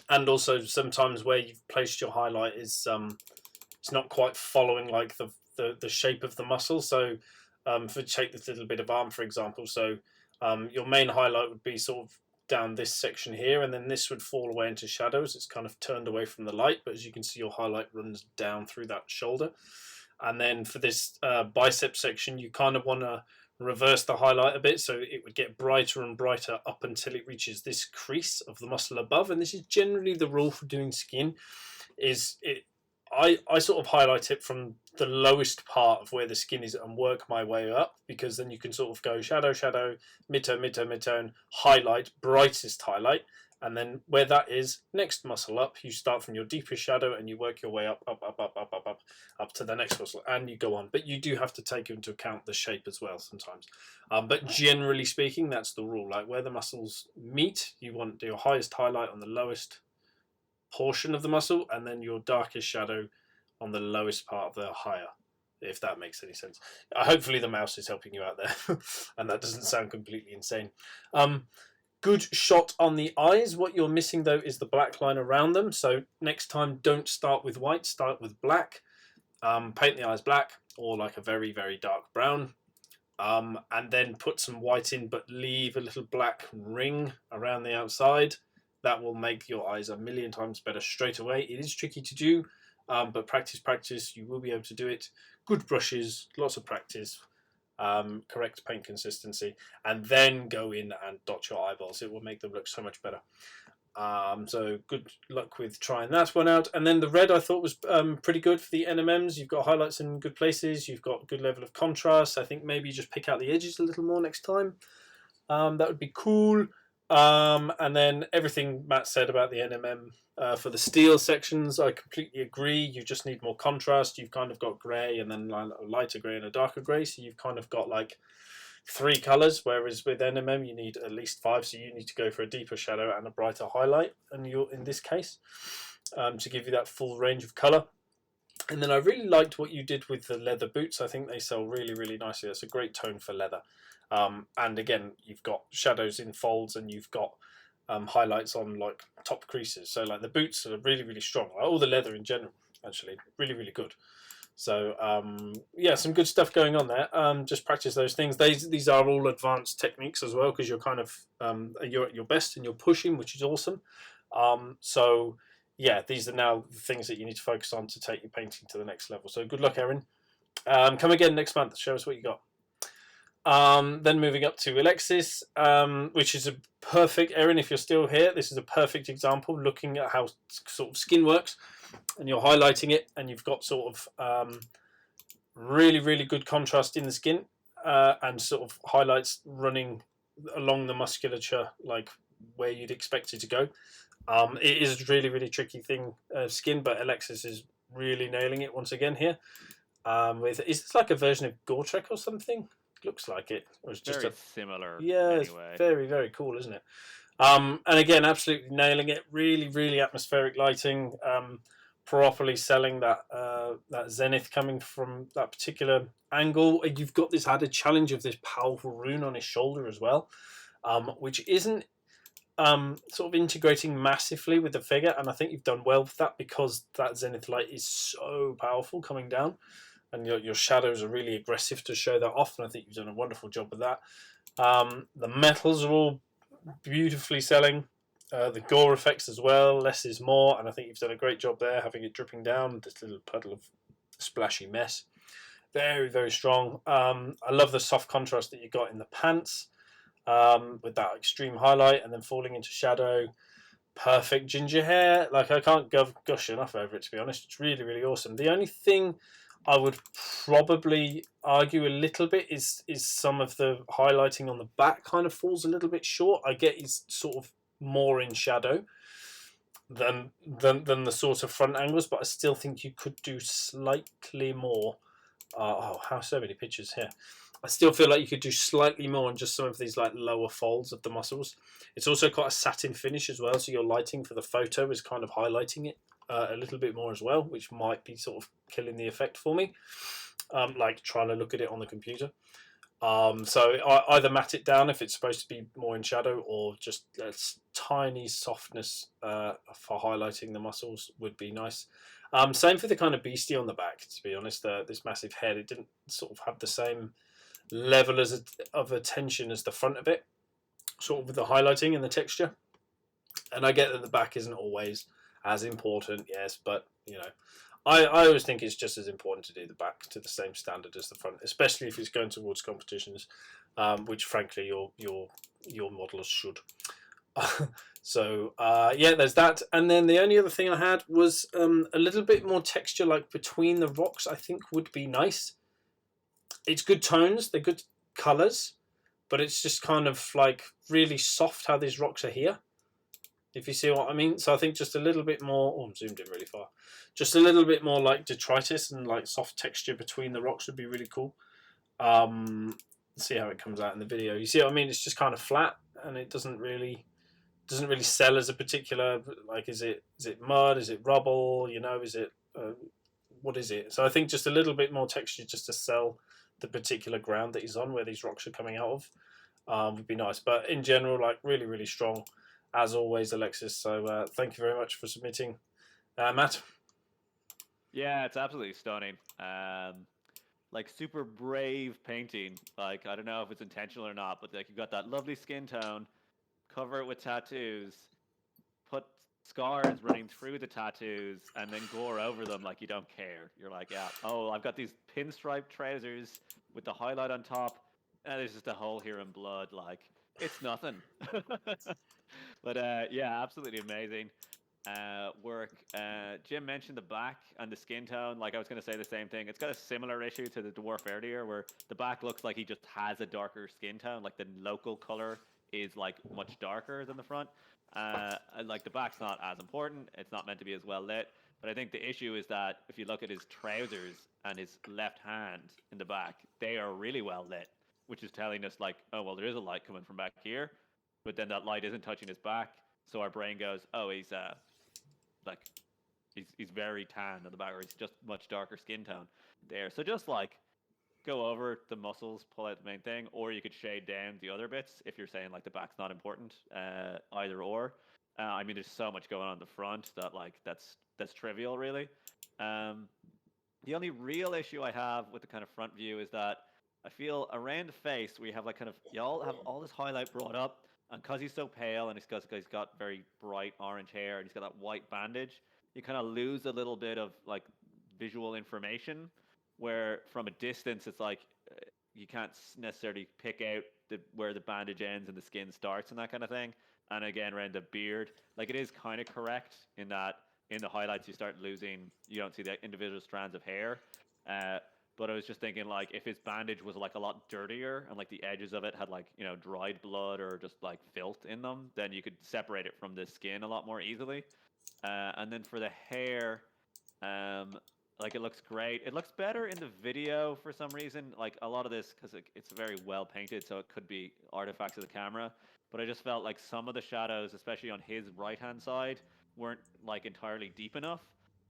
and also sometimes where you've placed your highlight is it's not quite following like the shape of the muscle. So, for take this little bit of arm for example, so your main highlight would be sort of down this section here, and then this would fall away into shadows. It's kind of turned away from the light, but as you can see, your highlight runs down through that shoulder. And then for this bicep section, you kind of want to reverse the highlight a bit, so it would get brighter and brighter up until it reaches this crease of the muscle above. And this is generally the rule for doing skin. I sort of highlight it from the lowest part of where the skin is and work my way up, because then you can sort of go shadow, shadow, midtone, midtone, midtone, highlight, brightest highlight, and then where that is, next muscle up, you start from your deepest shadow and you work your way up to the next muscle, and you go on. But you do have to take into account the shape as well sometimes. But generally speaking, that's the rule. Like where the muscles meet, you want your highest highlight on the lowest portion of the muscle, and then your darkest shadow on the lowest part of the higher, if that makes any sense. Hopefully the mouse is helping you out there and that doesn't sound completely insane. Good shot on the eyes. What you're missing though is the black line around them, so next time don't start with white, start with black. Paint the eyes black or like a very, very dark brown, and then put some white in, but leave a little black ring around the outside. That will make your eyes a million times better straight away. It is tricky to do, but practice, you will be able to do it. Good brushes, lots of practice, correct paint consistency, and then go in and dot your eyeballs. It will make them look so much better. So good luck with trying that one out. And then the red I thought was pretty good for the NMMs. You've got highlights in good places. You've got good level of contrast. I think maybe just pick out the edges a little more next time. That would be cool. And then everything Matt said about the NMM for the steel sections, I completely agree. You just need more contrast. You've kind of got grey and then a lighter grey and a darker grey. So you've kind of got like 3 colours, whereas with NMM you need at least 5. So you need to go for a deeper shadow and a brighter highlight, and you're in this case, to give you that full range of colour. And then I really liked what you did with the leather boots. I think they sell really, really nicely. That's a great tone for leather. And again, you've got shadows in folds, and you've got highlights on like top creases. So like the boots are really, really strong. Like all the leather in general, actually, really, really good. So yeah, some good stuff going on there. Just practice those things. These are all advanced techniques as well, because you're kind of you're at your best and you're pushing, which is awesome. So yeah, these are now the things that you need to focus on to take your painting to the next level. So good luck, Erin. Come again next month. Show us what you got. Then moving up to Alexis, which is a perfect, Erin, if you're still here, this is a perfect example looking at how sort of skin works, and you're highlighting it, and you've got sort of really, really good contrast in the skin, and sort of highlights running along the musculature like where you'd expect it to go. It is a really, really tricky thing, skin, but Alexis is really nailing it once again here. Is this like a version of Gore-Trek or something? Looks like it. It was just very similar. Yeah, anyway. It's very, very cool, isn't it? And again, absolutely nailing it. Really, really atmospheric lighting. Properly selling that that zenith coming from that particular angle. You've got this added challenge of this powerful rune on his shoulder as well, which isn't sort of integrating massively with the figure. And I think you've done well with that, because that zenith light is so powerful coming down, and your shadows are really aggressive to show that off, and I think you've done a wonderful job with that. The metals are all beautifully selling. The gore effects as well, less is more, and I think you've done a great job there, having it dripping down, this little puddle of splashy mess. Very, very strong. I love the soft contrast that you got in the pants, with that extreme highlight and then falling into shadow. Perfect ginger hair. Like, I can't gush enough over it, to be honest. It's really, really awesome. The only thing I would probably argue a little bit is some of the highlighting on the back kind of falls a little bit short. I get it's sort of more in shadow. than the sort of front angles, but I still think you could do slightly more. How so many pictures here? I still feel like you could do slightly more on just some of these like lower folds of the muscles. It's also quite a satin finish as well, so your lighting for the photo is kind of highlighting it a little bit more as well, which might be sort of killing the effect for me. Like trying to look at it on the computer. So I either matte it down if it's supposed to be more in shadow, or just tiny softness for highlighting the muscles would be nice. Same for the kind of beastie on the back. To be honest, this massive head, it didn't sort of have the same level of attention as the front of it, sort of with the highlighting and the texture. And I get that the back isn't always as important, yes, but I always think it's just as important to do the back to the same standard as the front, especially if it's going towards competitions, which frankly your modelers should. So yeah, there's that. And then the only other thing I had was a little bit more texture, like between the rocks. I think would be nice. It's good tones, they're good colors, but it's just kind of like really soft how these rocks are here, if you see what I mean. So I think just a little bit more. Oh, I'm zoomed in really far. Just a little bit more like detritus and like soft texture between the rocks would be really cool. See how it comes out in the video. You see what I mean? It's just kind of flat, and it doesn't really sell as a particular, like, is it mud? Is it rubble? Is it what is it? So I think just a little bit more texture just to sell the particular ground that he's on, where these rocks are coming out of, would be nice. But in general, like really, really strong, as always, Alexis. So thank you very much for submitting, Matt. Yeah, it's absolutely stunning. Like super brave painting. Like I don't know if it's intentional or not, but like you've got that lovely skin tone, cover it with tattoos, put scars running through the tattoos, and then gore over them like you don't care. You're like, yeah, oh, I've got these pinstripe trousers with the highlight on top, and there's just a hole here in blood. Like it's nothing. But yeah, absolutely amazing work. Jim mentioned the back and the skin tone. Like I was going to say the same thing. It's got a similar issue to the dwarf earlier, where the back looks like he just has a darker skin tone. Like the local color is like much darker than the front. Like the back's not as important. It's not meant to be as well lit. But I think the issue is that if you look at his trousers and his left hand in the back, they are really well lit, which is telling us like, oh well, there is a light coming from back here, but then that light isn't touching his back. So our brain goes, oh, he's like he's very tan on the back, or he's just much darker skin tone there. So just like go over the muscles, pull out the main thing, or you could shade down the other bits if you're saying like the back's not important. Either or. I mean, there's so much going on in the front that like that's trivial, really. Um, the only real issue I have with the kind of front view is that I feel around the face we have like kind of y'all have all this highlight brought up, and because he's so pale and he's got very bright orange hair and he's got that white bandage, you kind of lose a little bit of like visual information. Where from a distance, it's like you can't necessarily pick out where the bandage ends and the skin starts and that kind of thing. And again, around the beard, like it is kind of correct in that in the highlights you start losing, you don't see the individual strands of hair. Uh, but I was just thinking like if his bandage was like a lot dirtier and like the edges of it had like dried blood or just like filth in them, then you could separate it from the skin a lot more easily. And then for the hair, um, like it looks great. It looks better in the video for some reason. Like a lot of this, because it's very well painted, so it could be artifacts of the camera. But I just felt like some of the shadows, especially on his right hand side, weren't like entirely deep enough.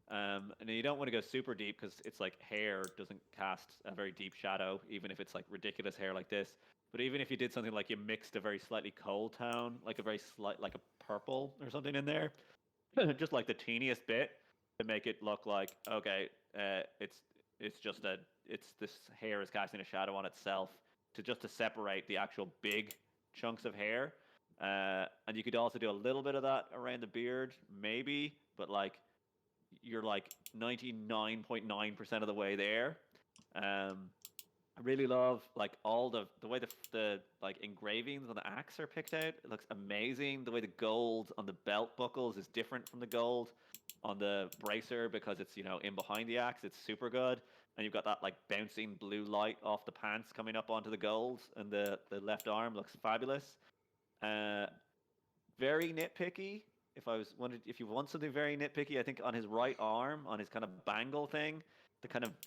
And you don't want to go super deep because it's like hair doesn't cast a very deep shadow, even if it's like ridiculous hair like this. But even if you did something like you mixed a very slightly cold tone, like a very slight, like a purple or something in there, just like the teeniest bit, to make it look like okay, it's just a it's this hair is casting a shadow on itself to separate the actual big chunks of hair. And you could also do a little bit of that around the beard, maybe, but like you're like 99.9% of the way there. Um, I really love like all the way the like engravings on the axe are picked out. It looks amazing. The way the gold on the belt buckles is different from the gold on the bracer because it's in behind the axe. It's super good. And you've got that like bouncing blue light off the pants coming up onto the gold, and the left arm looks fabulous. Uh, Very nitpicky if you want something very nitpicky, I think on his right arm, on his kind of bangle thing,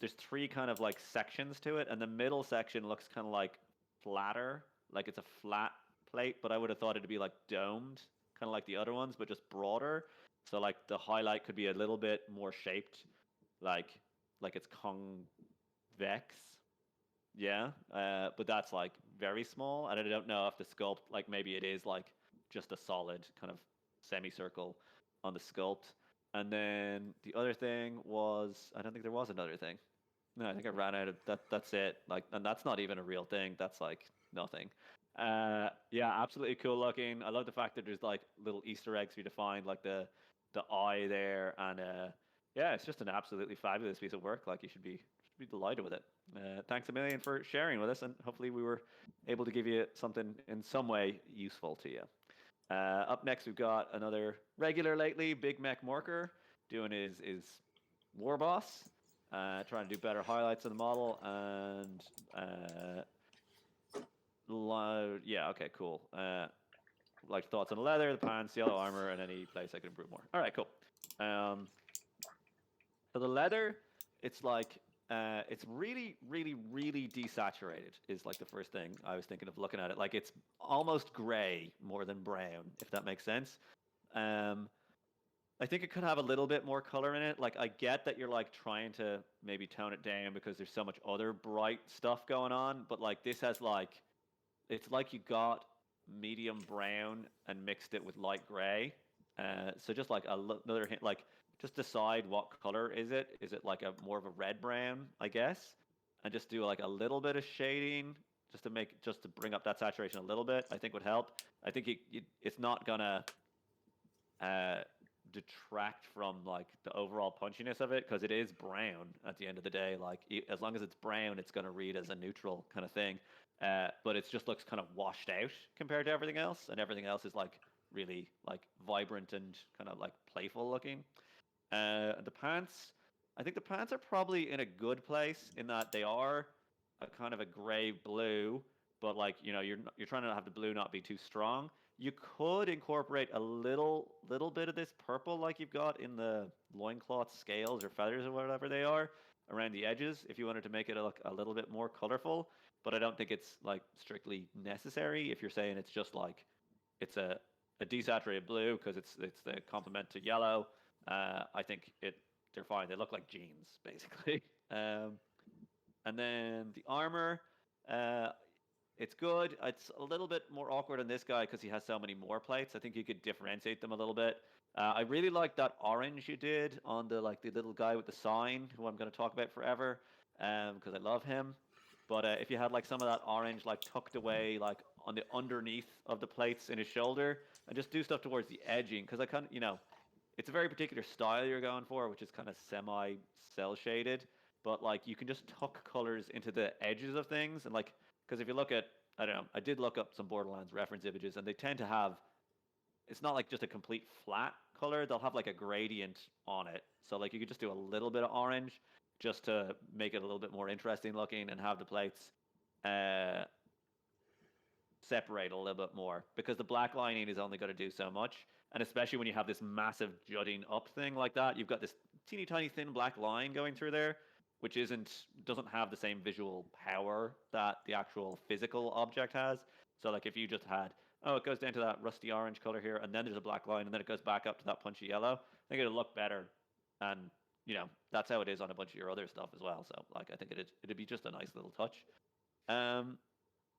there's three kind of like sections to it, and the middle section looks kind of like flatter, like it's a flat plate, but I would have thought it'd be like domed, kind of like the other ones, but just broader. So like the highlight could be a little bit more shaped, like it's convex. Yeah, but that's like very small, and I don't know if the sculpt, like maybe it is like just a solid kind of semicircle on the sculpt. And then the other thing was, I don't think there was another thing. No, I think I ran out of that. That's it. Like, and that's not even a real thing. That's like nothing. Yeah, absolutely cool looking. I love the fact that there's like little Easter eggs for you to find, like the eye there, and yeah, it's just an absolutely fabulous piece of work. Like, you should be delighted with it. Thanks a million for sharing with us, and hopefully we were able to give you something in some way useful to you. Up next, we've got another regular lately, Big Mech Morker, doing his War Boss, trying to do better highlights of the model, and yeah, okay, cool. Like thoughts on the leather, the pants, yellow armor, and any place I could improve more. All right, cool. Um, so the leather, it's like it's really, really, really desaturated. Is like the first thing I was thinking of looking at it. Like it's almost gray more than brown, if that makes sense. Um, I think it could have a little bit more color in it. Like I get that you're like trying to maybe tone it down because there's so much other bright stuff going on, but like this has like it's like you got medium brown and mixed it with light gray. So just like another hint, like just decide what color is it. Is it like a more of a red brown, I guess, and just do like a little bit of shading just to bring up that saturation a little bit. I think would help. I think it's not gonna uh, detract from like the overall punchiness of it because it is brown at the end of the day. Like as long as it's brown, it's going to read as a neutral kind of thing. But it just looks kind of washed out compared to everything else, and everything else is like really like vibrant and kind of like playful looking. The pants, I think the pants are probably in a good place in that they are a kind of a gray blue, but like you're trying to have the blue not be too strong. You could incorporate a little bit of this purple like you've got in the loincloth scales or feathers or whatever they are around the edges if you wanted to make it look a little bit more colorful. But I don't think it's like strictly necessary if you're saying it's just like it's a desaturated blue because it's the complement to yellow. I think they're fine. They look like jeans basically. And then the armor, uh, it's good. It's a little bit more awkward on this guy because he has so many more plates. I think you could differentiate them a little bit. I really like that orange you did on the little guy with the sign, who I'm going to talk about forever, because I love him. But if you had like some of that orange like tucked away like on the underneath of the plates in his shoulder, and just do stuff towards the edging, because I kind of it's a very particular style you're going for, which is kind of semi cell shaded. But like you can just tuck colors into the edges of things, and like because if you look at I don't know, I did look up some Borderlands reference images, and they tend to have it's not like just a complete flat color. They'll have like a gradient on it. So like you could just do a little bit of orange just to make it a little bit more interesting looking and have the plates uh, separate a little bit more because the black lining is only going to do so much. And especially when you have this massive jutting up thing like that, you've got this teeny tiny thin black line going through there, which doesn't have the same visual power that the actual physical object has. So like if you just had, oh, it goes down to that rusty orange color here, and then there's a black line, and then it goes back up to that punchy yellow, I think it'll look better. And that's how it is on a bunch of your other stuff as well. So like I think it'd be just a nice little touch. Um,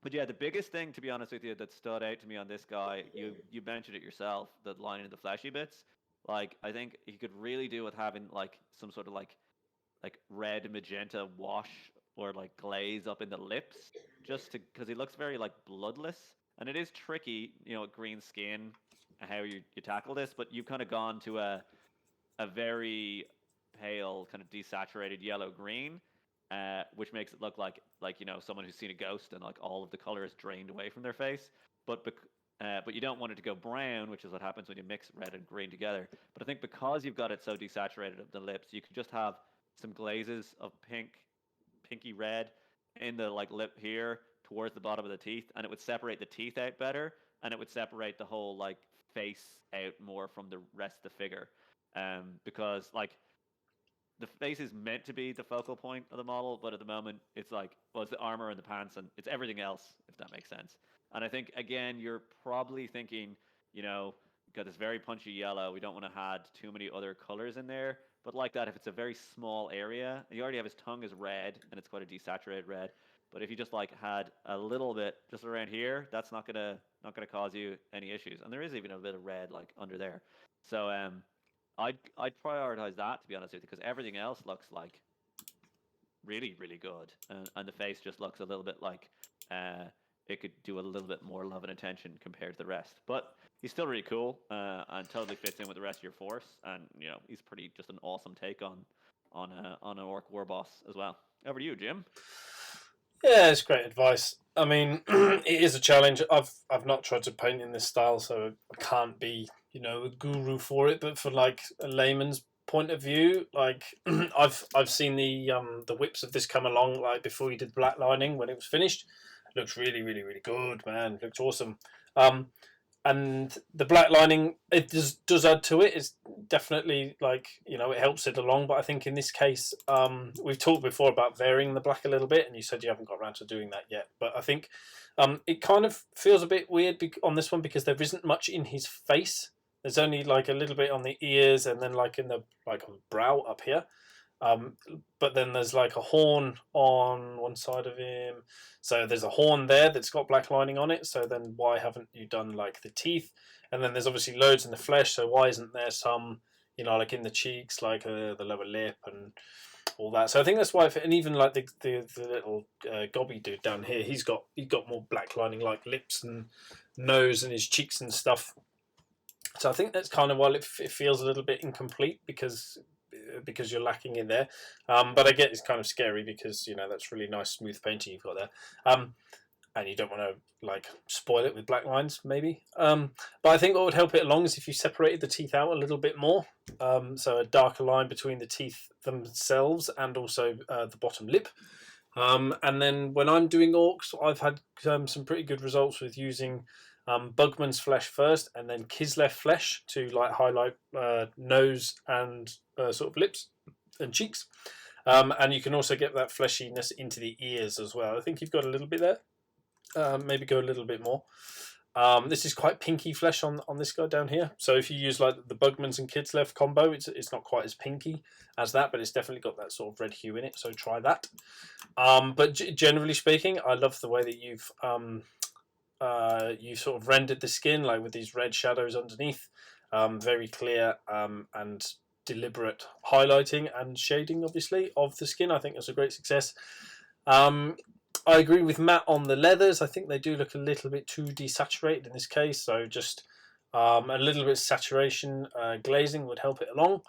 but yeah, the biggest thing, to be honest with you, that stood out to me on this guy, you mentioned it yourself, the lining of the fleshy bits. Like, I think he could really do with having like some sort of like red magenta wash or like glaze up in the lips, just to because he looks very like bloodless, and it is tricky, green skin, how you tackle this, but you've kind of gone to a very pale, kind of desaturated yellow green, which makes it look like someone who's seen a ghost and like all of the color is drained away from their face. But you don't want it to go brown, which is what happens when you mix red and green together. But I think because you've got it so desaturated of the lips, you can just have some glazes of pinky red in the like lip here towards the bottom of the teeth, and it would separate the teeth out better, and it would separate the whole like face out more from the rest of the figure, because like the face is meant to be the focal point of the model, but at the moment it's like, well, it's the armor and the pants, and it's everything else, if that makes sense. And I think again, you're probably thinking, got this very punchy yellow. We don't want to add too many other colors in there. But like that, if it's a very small area, you already have his tongue is red, and it's quite a desaturated red. But if you just like had a little bit just around here, that's not gonna cause you any issues. And there is even a bit of red like under there. So I'd prioritize that, to be honest with you, because everything else looks like really really good, and the face just looks a little bit like it could do a little bit more love and attention compared to the rest. But he's still really cool, and totally fits in with the rest of your force, and he's pretty just an awesome take on an orc war boss as well. Over to you, Jim. Yeah, it's great advice. I mean, it is a challenge. I've not tried to paint in this style, so I can't be a guru for it. But for like a layman's point of view, like I've seen the whips of this come along like before you did black lining when it was finished. It looks really really really good, man. It looks awesome. And the black lining, it does add to it. It's definitely like it helps it along. But I think in this case, we've talked before about varying the black a little bit, and you said you haven't got around to doing that yet. But I think it kind of feels a bit weird on this one because there isn't much in his face. There's only like a little bit on the ears, and then like on the brow up here. But then there's like a horn on one side of him. So there's a horn there that's got black lining on it. So then why haven't you done like the teeth? And then there's obviously loads in the flesh. So why isn't there some, like in the cheeks, like the lower lip and all that? So I think that's why. And even like the little gobby dude down here, he's got more black lining, like lips and nose and his cheeks and stuff. So I think that's kind of why it feels a little bit incomplete because you're lacking in there. But I get it's kind of scary because that's really nice smooth painting you've got there. And you don't want to like spoil it with black lines maybe. But I think what would help it along is if you separated the teeth out a little bit more. So a darker line between the teeth themselves and also the bottom lip. And then when I'm doing orcs, I've had some pretty good results with using Bugman's flesh first, and then Kislev flesh to like highlight nose and sort of lips and cheeks. And you can also get that fleshiness into the ears as well. I think you've got a little bit there. Maybe go a little bit more. This is quite pinky flesh on this guy down here. So if you use like the Bugman's and Kislev combo, it's not quite as pinky as that, but it's definitely got that sort of red hue in it. So try that. But generally speaking, I love the way that you've you sort of rendered the skin like with these red shadows underneath, very clear and deliberate highlighting and shading obviously of the skin. I think that's a great success. I agree with Matt on the leathers. I think they do look a little bit too desaturated in this case, so just a little bit of saturation glazing would help it along.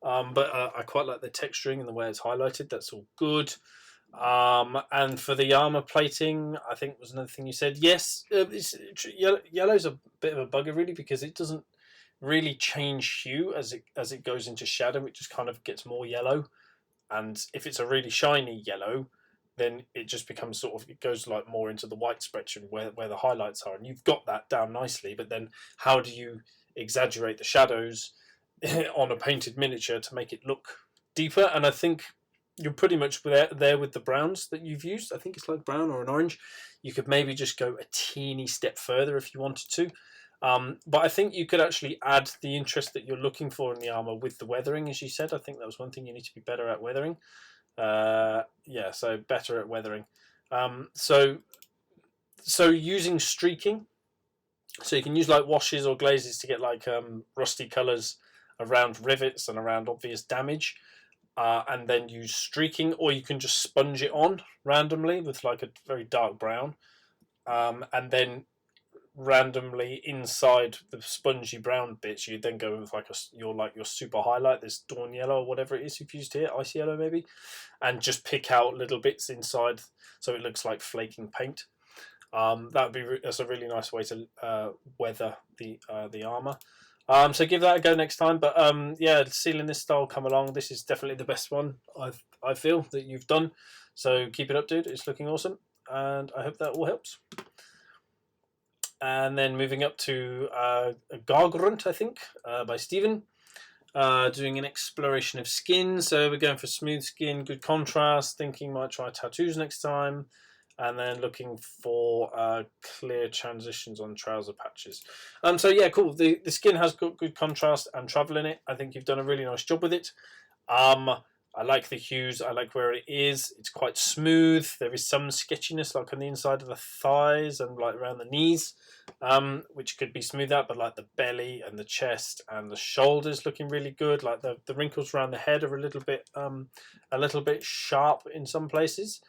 But I quite like the texturing and the way it's highlighted. That's all good. And for the armor plating, I think was another thing you said. Yes, yellow's a bit of a bugger really because it doesn't really change hue as it goes into shadow. It just kind of gets more yellow, and if it's a really shiny yellow, then it just becomes sort of, it goes like more into the white spectrum where the highlights are, and you've got that down nicely. But then how do you exaggerate the shadows on a painted miniature to make it look deeper? And I think you're pretty much there with the browns that you've used. I think it's like brown or an orange. You could maybe just go a teeny step further if you wanted to. But I think you could actually add the interest that you're looking for in the armor with the weathering, as you said. I think that was one thing you need to be better at, weathering. So better at weathering. So using streaking. So you can use like washes or glazes to get like rusty colours around rivets and around obvious damage. And then use streaking, or you can just sponge it on randomly with like a very dark brown, and then randomly inside the spongy brown bits, you then go with like your super highlight, this dawn yellow or whatever it is you've used here, ice yellow maybe, and just pick out little bits inside so it looks like flaking paint. That's a really nice way to weather the armor. So give that a go next time. But sealing this style come along. This is definitely the best one I feel that you've done. So keep it up, dude. It's looking awesome, and I hope that all helps. And then moving up to Gargrunt, I think, by Stephen. Doing an exploration of skin. So we're going for smooth skin, good contrast. Thinking might try tattoos next time. And then looking for clear transitions on trouser patches. So yeah, cool. The skin has got good contrast and travel in it. I think you've done a really nice job with it. I like the hues. I like where it is. It's quite smooth. There is some sketchiness, like on the inside of the thighs and like around the knees, which could be smoothed out. But like the belly and the chest and the shoulders looking really good. Like the wrinkles around the head are a little bit sharp in some places.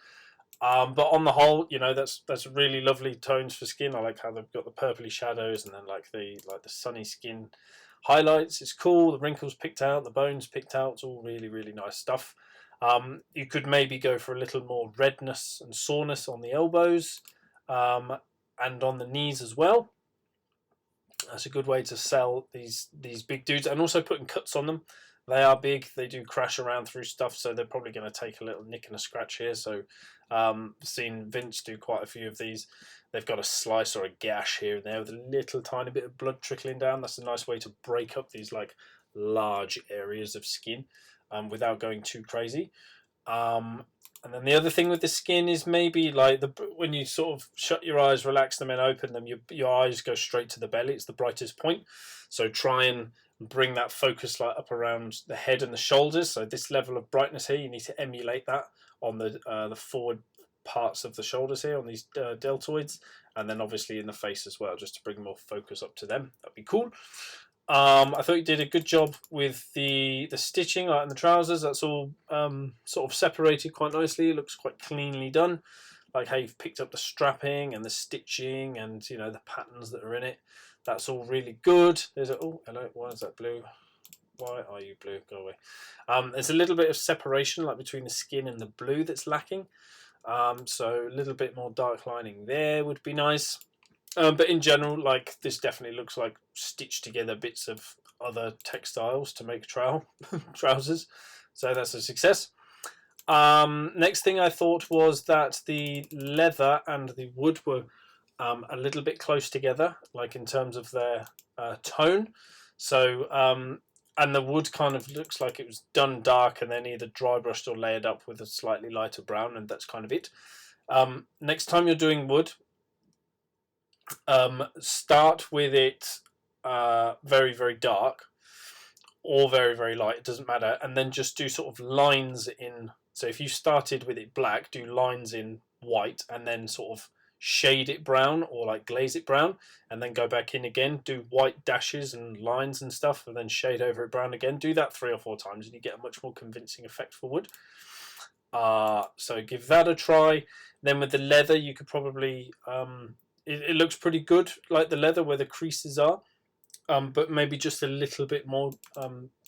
But on the whole, you know, that's really lovely tones for skin. I like how they've got the purpley shadows and then like the sunny skin highlights. It's cool. The wrinkles picked out, the bones picked out. It's all really, really nice stuff. You could maybe go for a little more redness and soreness on the elbows, and on the knees as well. That's a good way to sell these big dudes, and also putting cuts on them. They are big. They do crash around through stuff, so they're probably going to take a little nick and a scratch here. So, seen Vince do quite a few of these. They've got a slice or a gash here and there with a little tiny bit of blood trickling down. That's a nice way to break up these like large areas of skin, without going too crazy. And then the other thing with the skin is maybe like when you sort of shut your eyes, relax them, and open them, your eyes go straight to the belly. It's the brightest point. So try and bring that focus light up around the head and the shoulders. So this level of brightness here, you need to emulate that on the forward parts of the shoulders here on these deltoids, and then obviously in the face as well, just to bring more focus up to them. That'd be cool. I thought you did a good job with the stitching, like in the trousers. That's all sort of separated quite nicely. It looks quite cleanly done. Like how you've picked up the strapping and the stitching and, you know, the patterns that are in it. That's all really good. Oh, hello, why is that blue? Why are you blue? Go away. There's a little bit of separation, like between the skin and the blue, that's lacking. So a little bit more dark lining there would be nice. But in general, like this definitely looks like stitched together bits of other textiles to make trousers. So that's a success. Next thing I thought was that the leather and the wood were a little bit close together, like in terms of their tone. So, and the wood kind of looks like it was done dark and then either dry brushed or layered up with a slightly lighter brown, and that's kind of it. Next time you're doing wood, start with it very, very dark or very, very light. It doesn't matter. And then just do sort of lines in. So if you started with it black, do lines in white and then sort of shade it brown or like glaze it brown, and then go back in again, do white dashes and lines and stuff, and then shade over it brown again. Do that 3 or 4 times and you get a much more convincing effect for wood. So give that a try. Then with the leather, you could probably it looks pretty good, like the leather where the creases are, but maybe just a little bit more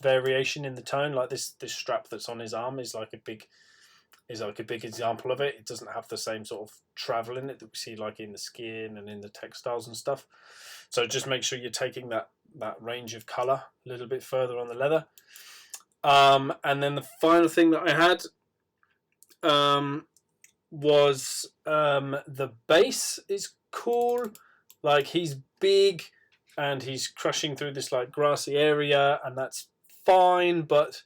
variation in the tone. Like this strap that's on his arm is like a big example of it. It doesn't have the same sort of travel in it that we see like in the skin and in the textiles and stuff. So just make sure you're taking that range of color a little bit further on the leather. And then the final thing that I had was the base is cool. Like he's big and he's crushing through this like grassy area, and that's fine, but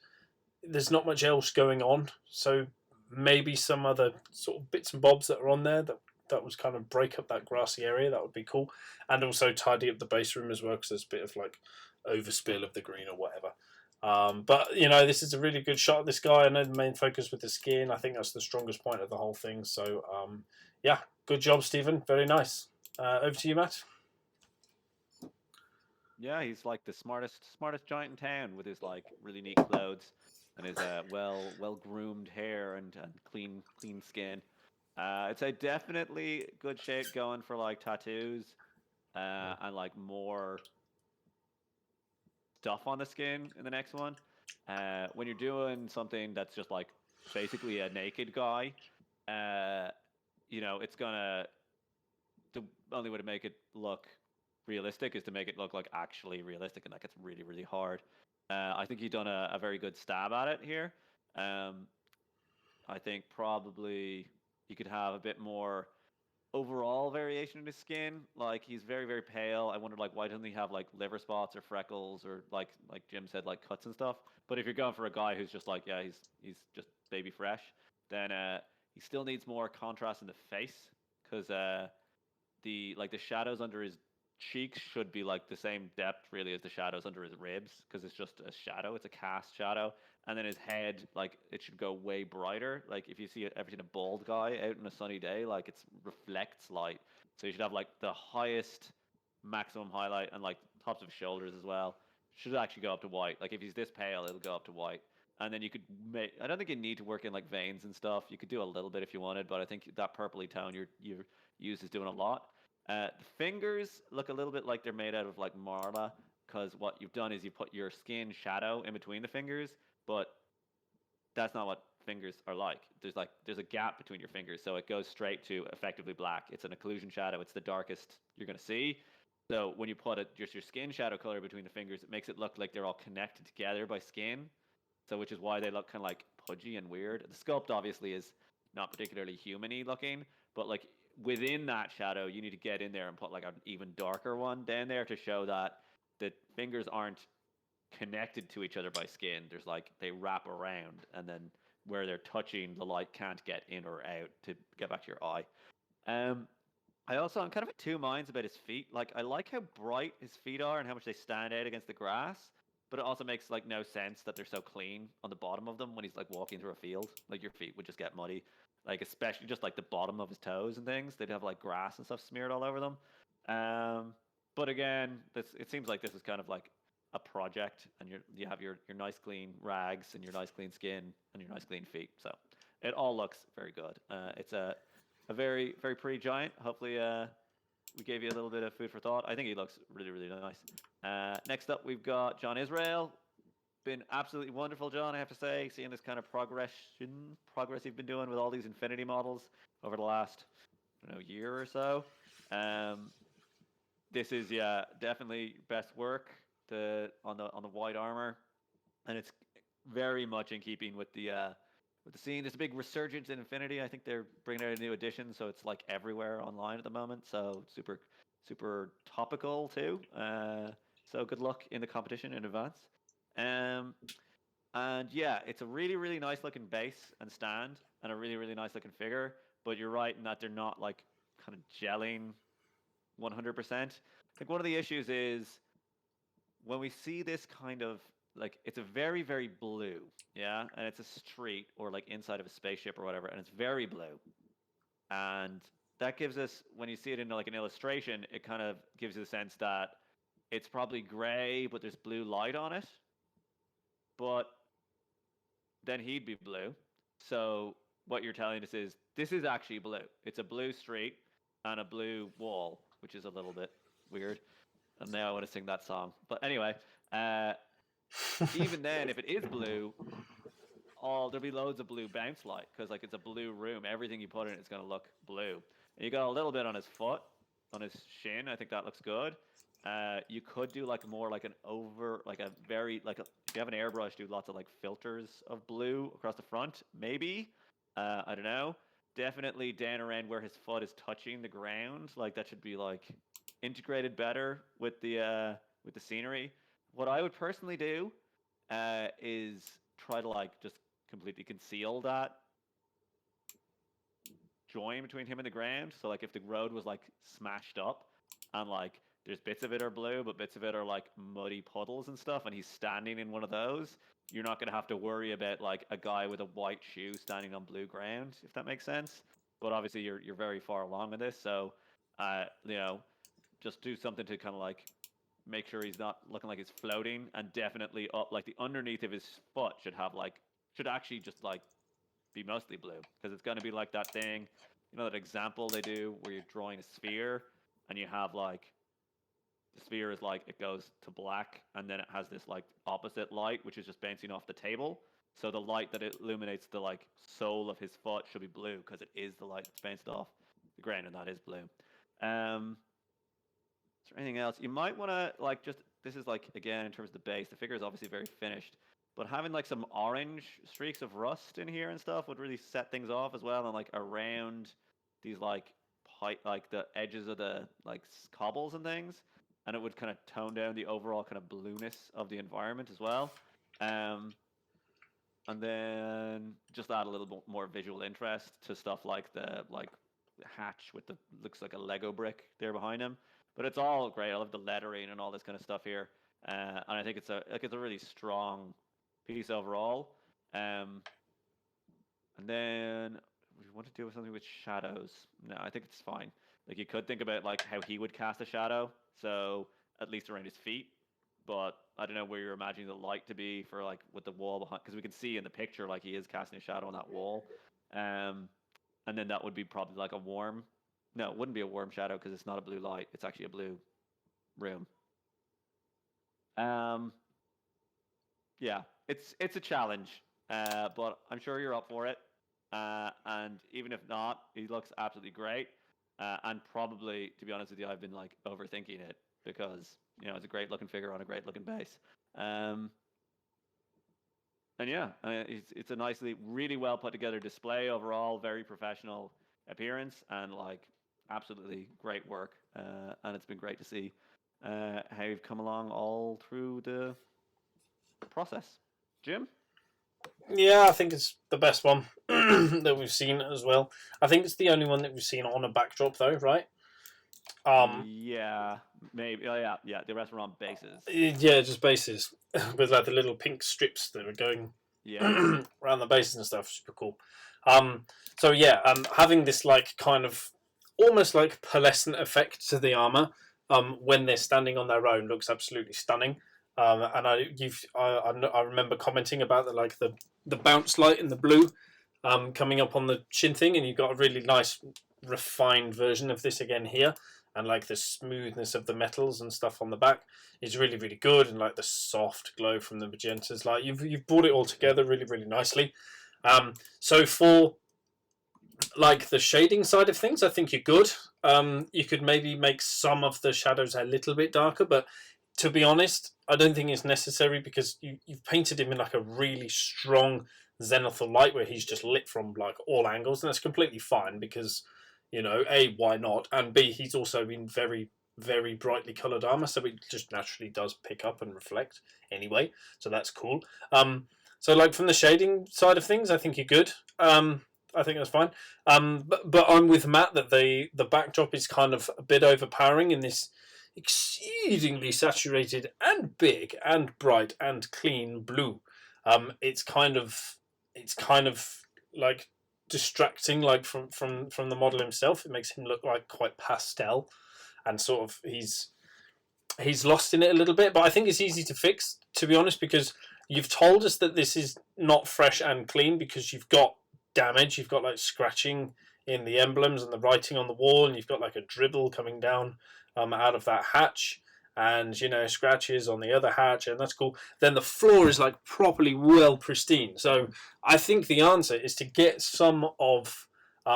there's not much else going on. So maybe some other sort of bits and bobs that are on there that was kind of break up that grassy area. That would be cool, and also tidy up the base room as well, because there's a bit of like overspill of the green or whatever. But you know, this is a really good shot of this guy. I know the main focus with the skin. I think that's the strongest point of the whole thing. So yeah, good job, Stephen. Very nice. Over to you, Matt. Yeah, he's like the smartest giant in town with his like really neat clothes and his well groomed hair and clean skin. I'd say definitely good shape going for like tattoos and like more stuff on the skin in the next one. When you're doing something that's just like basically a naked guy, uh, you know, it's gonna the only way to make it look realistic is to make it look like actually realistic, and that gets really really hard. I think you've done a very good stab at it here. Um, I think probably you could have a bit more overall variation in his skin. Like he's very very pale. I wondered like why doesn't he have like liver spots or freckles or like Jim said like cuts and stuff. But if you're going for a guy who's just like yeah he's just baby fresh, then he still needs more contrast in the face because the shadows under his cheeks should be like the same depth really as the shadows under his ribs because it's just a shadow. It's a cast shadow, and then his head like it should go way brighter. Like if you see ever seen a bald guy out in a sunny day, like it reflects light. So you should have like the highest maximum highlight and like tops of his shoulders as well. Should actually go up to white. Like if he's this pale, it'll go up to white. And then you could make. I don't think you need to work in like veins and stuff. You could do a little bit if you wanted, but I think that purpley tone you're used is doing a lot. The fingers look a little bit like they're made out of like marla, because what you've done is you put your skin shadow in between the fingers, but that's not what fingers are like. There's a gap between your fingers, so it goes straight to effectively black. It's an occlusion shadow. It's the darkest you're gonna see. So when you put just your skin shadow color between the fingers, it makes it look like they're all connected together by skin. So which is why they look kind of like pudgy and weird. The sculpt obviously is not particularly human-y looking, but like within that shadow, you need to get in there and put like an even darker one down there to show that the fingers aren't connected to each other by skin. There's like they wrap around, and then where they're touching, the light can't get in or out to get back to your eye. Um, I'm kind of at two minds about his feet. Like I like how bright his feet are and how much they stand out against the grass, but it also makes like no sense that they're so clean on the bottom of them when he's like walking through a field. Like your feet would just get muddy. Like especially just like the bottom of his toes and things, they'd have like grass and stuff smeared all over them. Um, but again, it seems like this is kind of like a project, and you have your nice clean rags and your nice clean skin and your nice clean feet. So it all looks very good. It's a very very pretty giant. Hopefully, we gave you a little bit of food for thought. I think he looks really really nice. Next up, we've got John Israel. Been absolutely wonderful, John. I have to say, seeing this kind of progress you've been doing with all these Infinity models over the last year or so. This is yeah definitely best work on the white armor, and it's very much in keeping with the scene. There's a big resurgence in Infinity. I think they're bringing out a new edition, so it's like everywhere online at the moment. So super super topical too. So good luck in the competition in advance. Um, and yeah, it's a really really nice looking base and stand, and a really really nice looking figure. But you're right in that they're not like kind of gelling 100%. I think one of the issues is when we see this kind of like it's a very very blue, yeah, and it's a street or like inside of a spaceship or whatever, and it's very blue, and that gives us when you see it in like an illustration, it kind of gives you the sense that it's probably gray, but there's blue light on it, but then he'd be blue. So what you're telling us is this is actually blue. It's a blue street and a blue wall, which is a little bit weird. And now I want to sing that song. But anyway, uh, even then, if it is blue, there'll be loads of blue bounce light because like it's a blue room. Everything you put in it's going to look blue. And you got a little bit on his foot, on his shin. I think that looks good. You could do like more like an over, like a very like if you have an airbrush, do lots of like filters of blue across the front. Maybe I don't know. Definitely down around where his foot is touching the ground. Like that should be like integrated better with the scenery. What I would personally do is try to like just completely conceal that join between him and the ground. So like if the road was like smashed up and like there's bits of it are blue, but bits of it are like muddy puddles and stuff, and he's standing in one of those, you're not gonna have to worry about like a guy with a white shoe standing on blue ground, if that makes sense. But obviously you're very far along in this, so just do something to kind of like make sure he's not looking like he's floating, and definitely up like the underneath of his foot should actually just like be mostly blue because it's going to be like that thing, that example they do where you're drawing a sphere and you have like the sphere is like it goes to black and then it has this like opposite light which is just bouncing off the table. So the light that illuminates the like sole of his foot should be blue because it is the light that's bounced off the ground, and that is blue. Is there anything else you might want to like just this is like again in terms of the base, the figure is obviously very finished, but having like some orange streaks of rust in here and stuff would really set things off as well, and like around these like height, like the edges of the like cobbles and things, and it would kind of tone down the overall kind of blueness of the environment as well. Um, and then just add a little bit more visual interest to stuff like the hatch with the looks like a Lego brick there behind him. But it's all great. I love the lettering and all this kind of stuff here, and I think it's a really strong piece overall. Um, and then we want to do something with shadows. No, I think it's fine. Like you could think about like how he would cast a shadow, so at least around his feet. But I don't know where you're imagining the light to be for like with the wall behind, because we can see in the picture like he is casting a shadow on that wall. Um, and then that would be probably like a warm. No, it wouldn't be a warm shadow because it's not a blue light. It's actually a blue room. Um, yeah, it's a challenge, but I'm sure you're up for it. And even if not, he looks absolutely great. And probably, to be honest with you, I've been like overthinking it because it's a great looking figure on a great looking base. Um, and yeah, it's a nicely, really well put together display overall, very professional appearance, and like absolutely great work. And it's been great to see how you've come along all through the process. Jim? Yeah, I think it's the best one that we've seen as well. I think it's the only one that we've seen on a backdrop, though, right? Yeah, maybe. Oh, yeah, yeah. The rest were on bases. Yeah, just bases with like the little pink strips that were going Yeah, around the bases and stuff. Super cool. So yeah, having this like kind of almost like pearlescent effect to the armor when they're standing on their own looks absolutely stunning. And I remember commenting about the bounce light in the blue coming up on the chin thing, and you've got a really nice refined version of this again here, and like the smoothness of the metals and stuff on the back is really really good, and like the soft glow from the magentas, like you've brought it all together really really nicely. So for like the shading side of things, I think you're good. You could maybe make some of the shadows a little bit darker, but to be honest, I don't think it's necessary because you've painted him in like a really strong zenithal light where he's just lit from like all angles, and that's completely fine because A, why not, and B, he's also in very very brightly coloured armor, so it just naturally does pick up and reflect anyway, so that's cool. So like from the shading side of things, I think you're good. I think that's fine. But I'm with Matt that the backdrop is kind of a bit overpowering in this exceedingly saturated and big and bright and clean blue. It's kind of like distracting, like from the model himself. It makes him look like quite pastel, and sort of he's lost in it a little bit. But I think it's easy to fix, to be honest, because you've told us that this is not fresh and clean because you've got damage. You've got like scratching in the emblems and the writing on the wall, and you've got like a dribble coming down out of that hatch, and scratches on the other hatch, and that's cool. Then the floor is like properly well pristine. So I think the answer is to get some of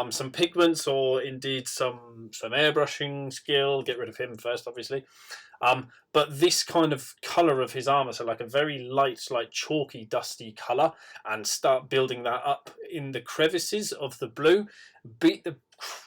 some pigments, or indeed some airbrushing skill. Get rid of him first, obviously. But this kind of colour of his armour, so like a very light, like chalky, dusty colour, and start building that up in the crevices of the blue. Beat the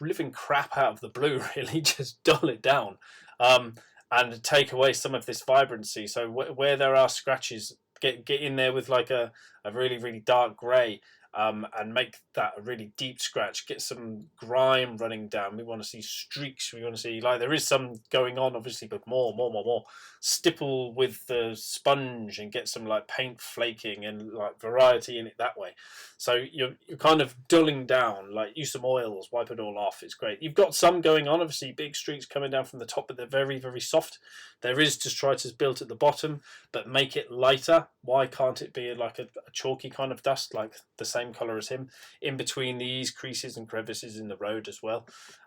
living crap out of the blue, really, just dull it down, and take away some of this vibrancy. So where there are scratches, get in there with like a really, really dark grey. And make that a really deep scratch. Get some grime running down. We want to see streaks. We want to see, like, there is some going on, obviously, but more. Stipple with the sponge and get some like paint flaking and like variety in it that way. So you're kind of dulling down. Like use some oils, wipe it all off. It's great. You've got some going on, obviously, big streaks coming down from the top, but they're very very soft. There is detritus built at the bottom, but make it lighter. Why can't it be like a chalky kind of dust, like the same color as him, in between these creases and crevices in the road as well?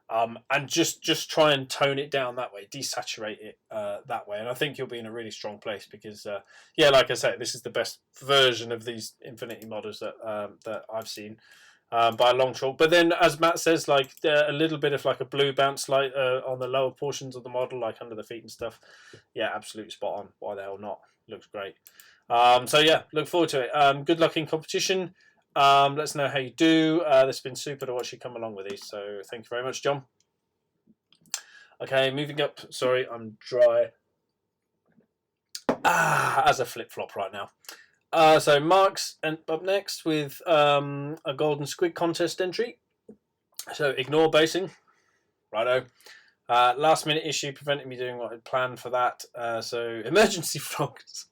And just try and tone it down that way, desaturate it that way, and I think you'll be in a really strong place because, like I say, this is the best version of these Infinity models that I've seen by a long chalk. But then, as Matt says, like a little bit of like a blue bounce light on the lower portions of the model, like under the feet and stuff. Yeah, absolutely spot on. Why the hell not? Looks great. So yeah, look forward to it. Good luck in competition. Let us know how you do. It's been super to watch you come along with these. So thank you very much, John. Okay, moving up. Sorry, I'm dry. As a flip-flop right now. So Mark's up next with a golden squid contest entry. So ignore basing. Righto. Last minute issue prevented me doing what I'd planned for that. So emergency frogs.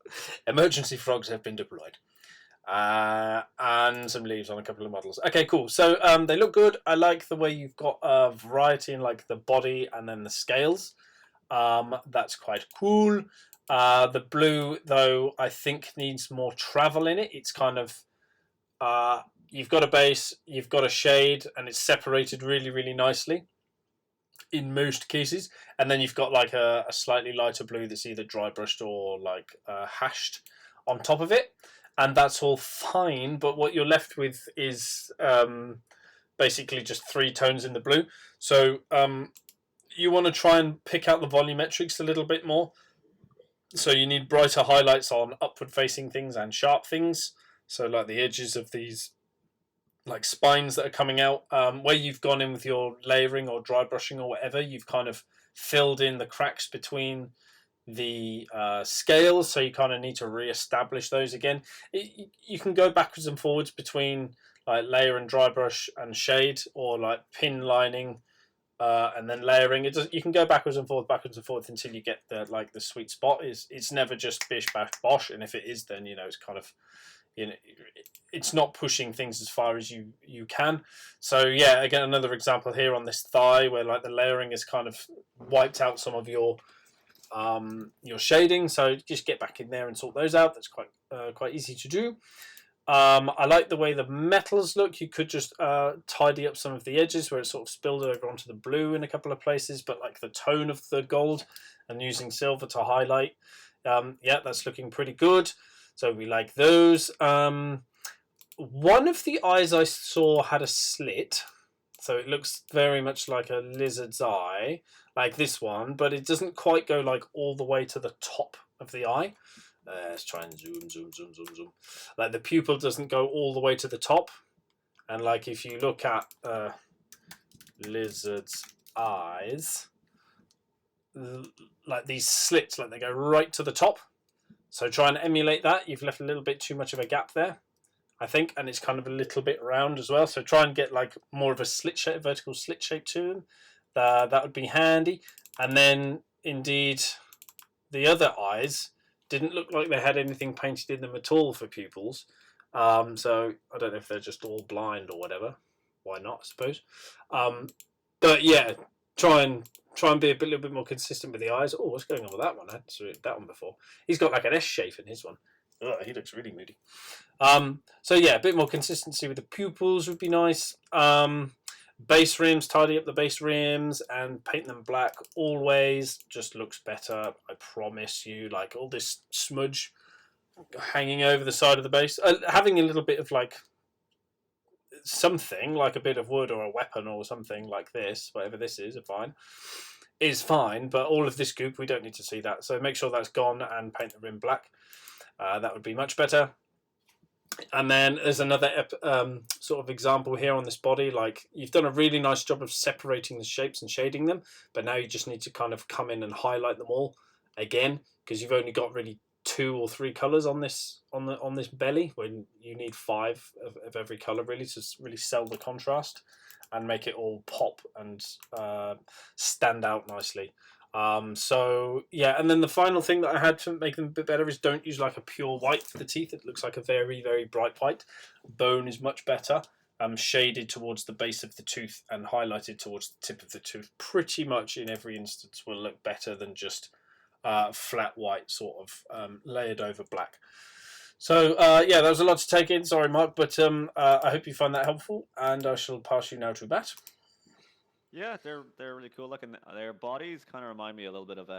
Emergency frogs have been deployed. And some leaves on a couple of models. Okay, cool. So they look good. I like the way you've got variety in like the body and then the scales. That's quite cool. The blue, though, I think needs more travel in it. It's kind of you've got a base, you've got a shade, and it's separated really, really nicely in most cases. And then you've got like a slightly lighter blue that's either dry brushed or like hashed on top of it, and that's all fine. But what you're left with is basically just 3 tones in the blue. So you want to try and pick out the volumetrics a little bit more. So you need brighter highlights on upward facing things and sharp things. So like the edges of these like spines that are coming out, where you've gone in with your layering or dry brushing or whatever, you've kind of filled in the cracks between the scales, so you kind of need to re-establish those again. You can go backwards and forwards between like layer and dry brush and shade, or like pin lining and then layering. You can go backwards and forth until you get the sweet spot. It's never just bish bash bosh, and if it is, then it's kind of it's not pushing things as far as you can. So yeah, again another example here on this thigh where like the layering is kind of wiped out some of your shading. So just get back in there and sort those out. That's quite easy to do. I like the way the metals look. You could just tidy up some of the edges where it sort of spilled over onto the blue in a couple of places, but like the tone of the gold and using silver to highlight. Yeah, that's looking pretty good. So we like those. One of the eyes I saw had a slit, so it looks very much like a lizard's eye, like this one, but it doesn't quite go like all the way to the top of the eye. Let's try and zoom. Like the pupil doesn't go all the way to the top, and like if you look at lizard's eyes, like these slits, like they go right to the top. So try and emulate that. You've left a little bit too much of a gap there, I think, and it's kind of a little bit round as well. So try and get like more of a slit shape, vertical slit shape to them. That would be handy. And then indeed, the other eyes didn't look like they had anything painted in them at all for pupils. So I don't know if they're just all blind or whatever. Why not? I suppose. But yeah, try and be a little bit more consistent with the eyes. Oh, what's going on with that one? I hadn't seen that one before. He's got like an S shape in his one. Oh, he looks really moody. So yeah, a bit more consistency with the pupils would be nice. Base rims, tidy up the base rims and paint them black always. Just looks better, I promise you. Like all this smudge hanging over the side of the base, having a little bit of like something like a bit of wood or a weapon or something like this, whatever this is fine, but all of this goop, we don't need to see that. So make sure that's gone and paint the rim black. That would be much better. And then there's another sort of example here on this body. Like you've done a really nice job of separating the shapes and shading them, but now you just need to kind of come in and highlight them all again, because you've only got really 2 or 3 colors on this belly, when you need 5 of every color really to really sell the contrast and make it all pop and stand out nicely. So yeah, and then the final thing that I had to make them a bit better is don't use like a pure white for the teeth. It looks like a very, very bright white. Bone is much better. Shaded towards the base of the tooth and highlighted towards the tip of the tooth. Pretty much in every instance will look better than just flat white sort of layered over black. So yeah, that was a lot to take in. Sorry, Mark, but I hope you find that helpful, and I shall pass you now to Bat. Yeah, they're really cool looking. Their bodies kind of remind me a little bit of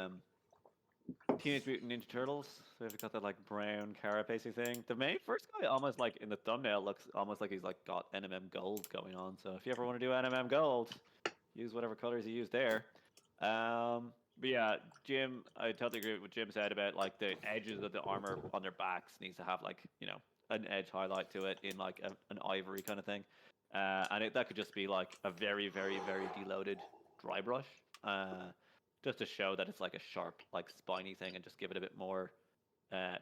Teenage Mutant Ninja Turtles. So they've got that like brown carapace thing. The main first guy, almost like in the thumbnail, looks almost like he's like got NMM gold going on. So if you ever want to do NMM gold, use whatever colors you use there. But yeah, Jim, I totally agree with what Jim said about like the edges of the armor on their backs needs to have like an edge highlight to it in like an ivory kind of thing. And that could just be like a very, very, very deloaded dry brush. just to show that it's like a sharp, like spiny thing, and just give it a bit more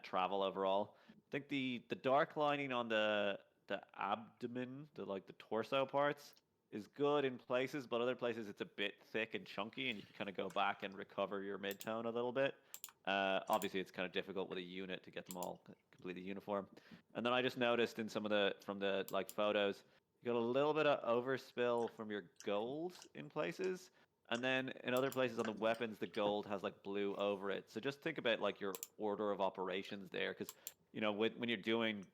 travel overall. I think the dark lining on the abdomen, the torso parts, is good in places, but other places it's a bit thick and chunky, and you can kind of go back and recover your midtone a little bit. Obviously, it's kind of difficult with a unit to get them all completely uniform. And then I just noticed in some of the from the like photos, you got a little bit of overspill from your gold in places, and then in other places on the weapons, the gold has like blue over it. So just think about like your order of operations there, because when you're doing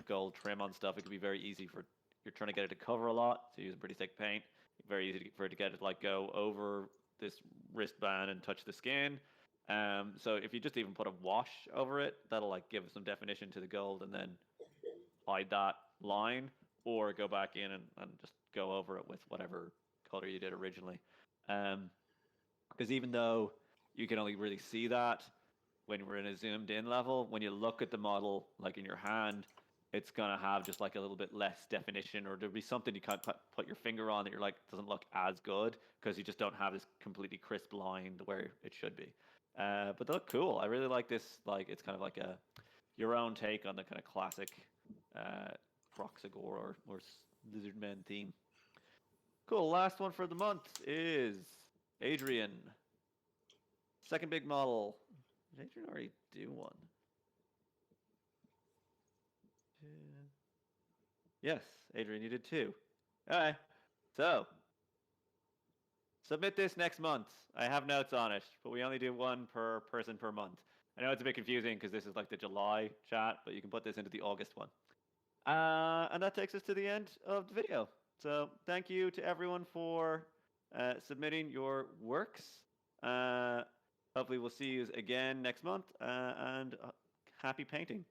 gold trim on stuff, it can be very easy for you're trying to get it to cover a lot, so using pretty thick paint. Very easy for it to get it like go over this wristband and touch the skin. So if you just even put a wash over it, that'll like give some definition to the gold, and then hide that line, or go back in and just go over it with whatever color you did originally. Because even though you can only really see that when we're in a zoomed in level, when you look at the model like in your hand, it's gonna have just like a little bit less definition, or there'll be something you can't put your finger on that you're like doesn't look as good because you just don't have this completely crisp line where it should be. But they look cool. I really like this. Like it's kind of like a your own take on the kind of classic uh, Kroxigor or Lizardman theme. Cool. Last one for the month is Adrian. Second big model. Did Adrian already do one? Yes, Adrian, you did two. All right. So, submit this next month. I have notes on it, but we only do one per person per month. I know it's a bit confusing because this is like the July chat, but you can put this into the August one. And that takes us to the end of the video. So thank you to everyone for submitting your works. Hopefully we'll see you again next month, and happy painting.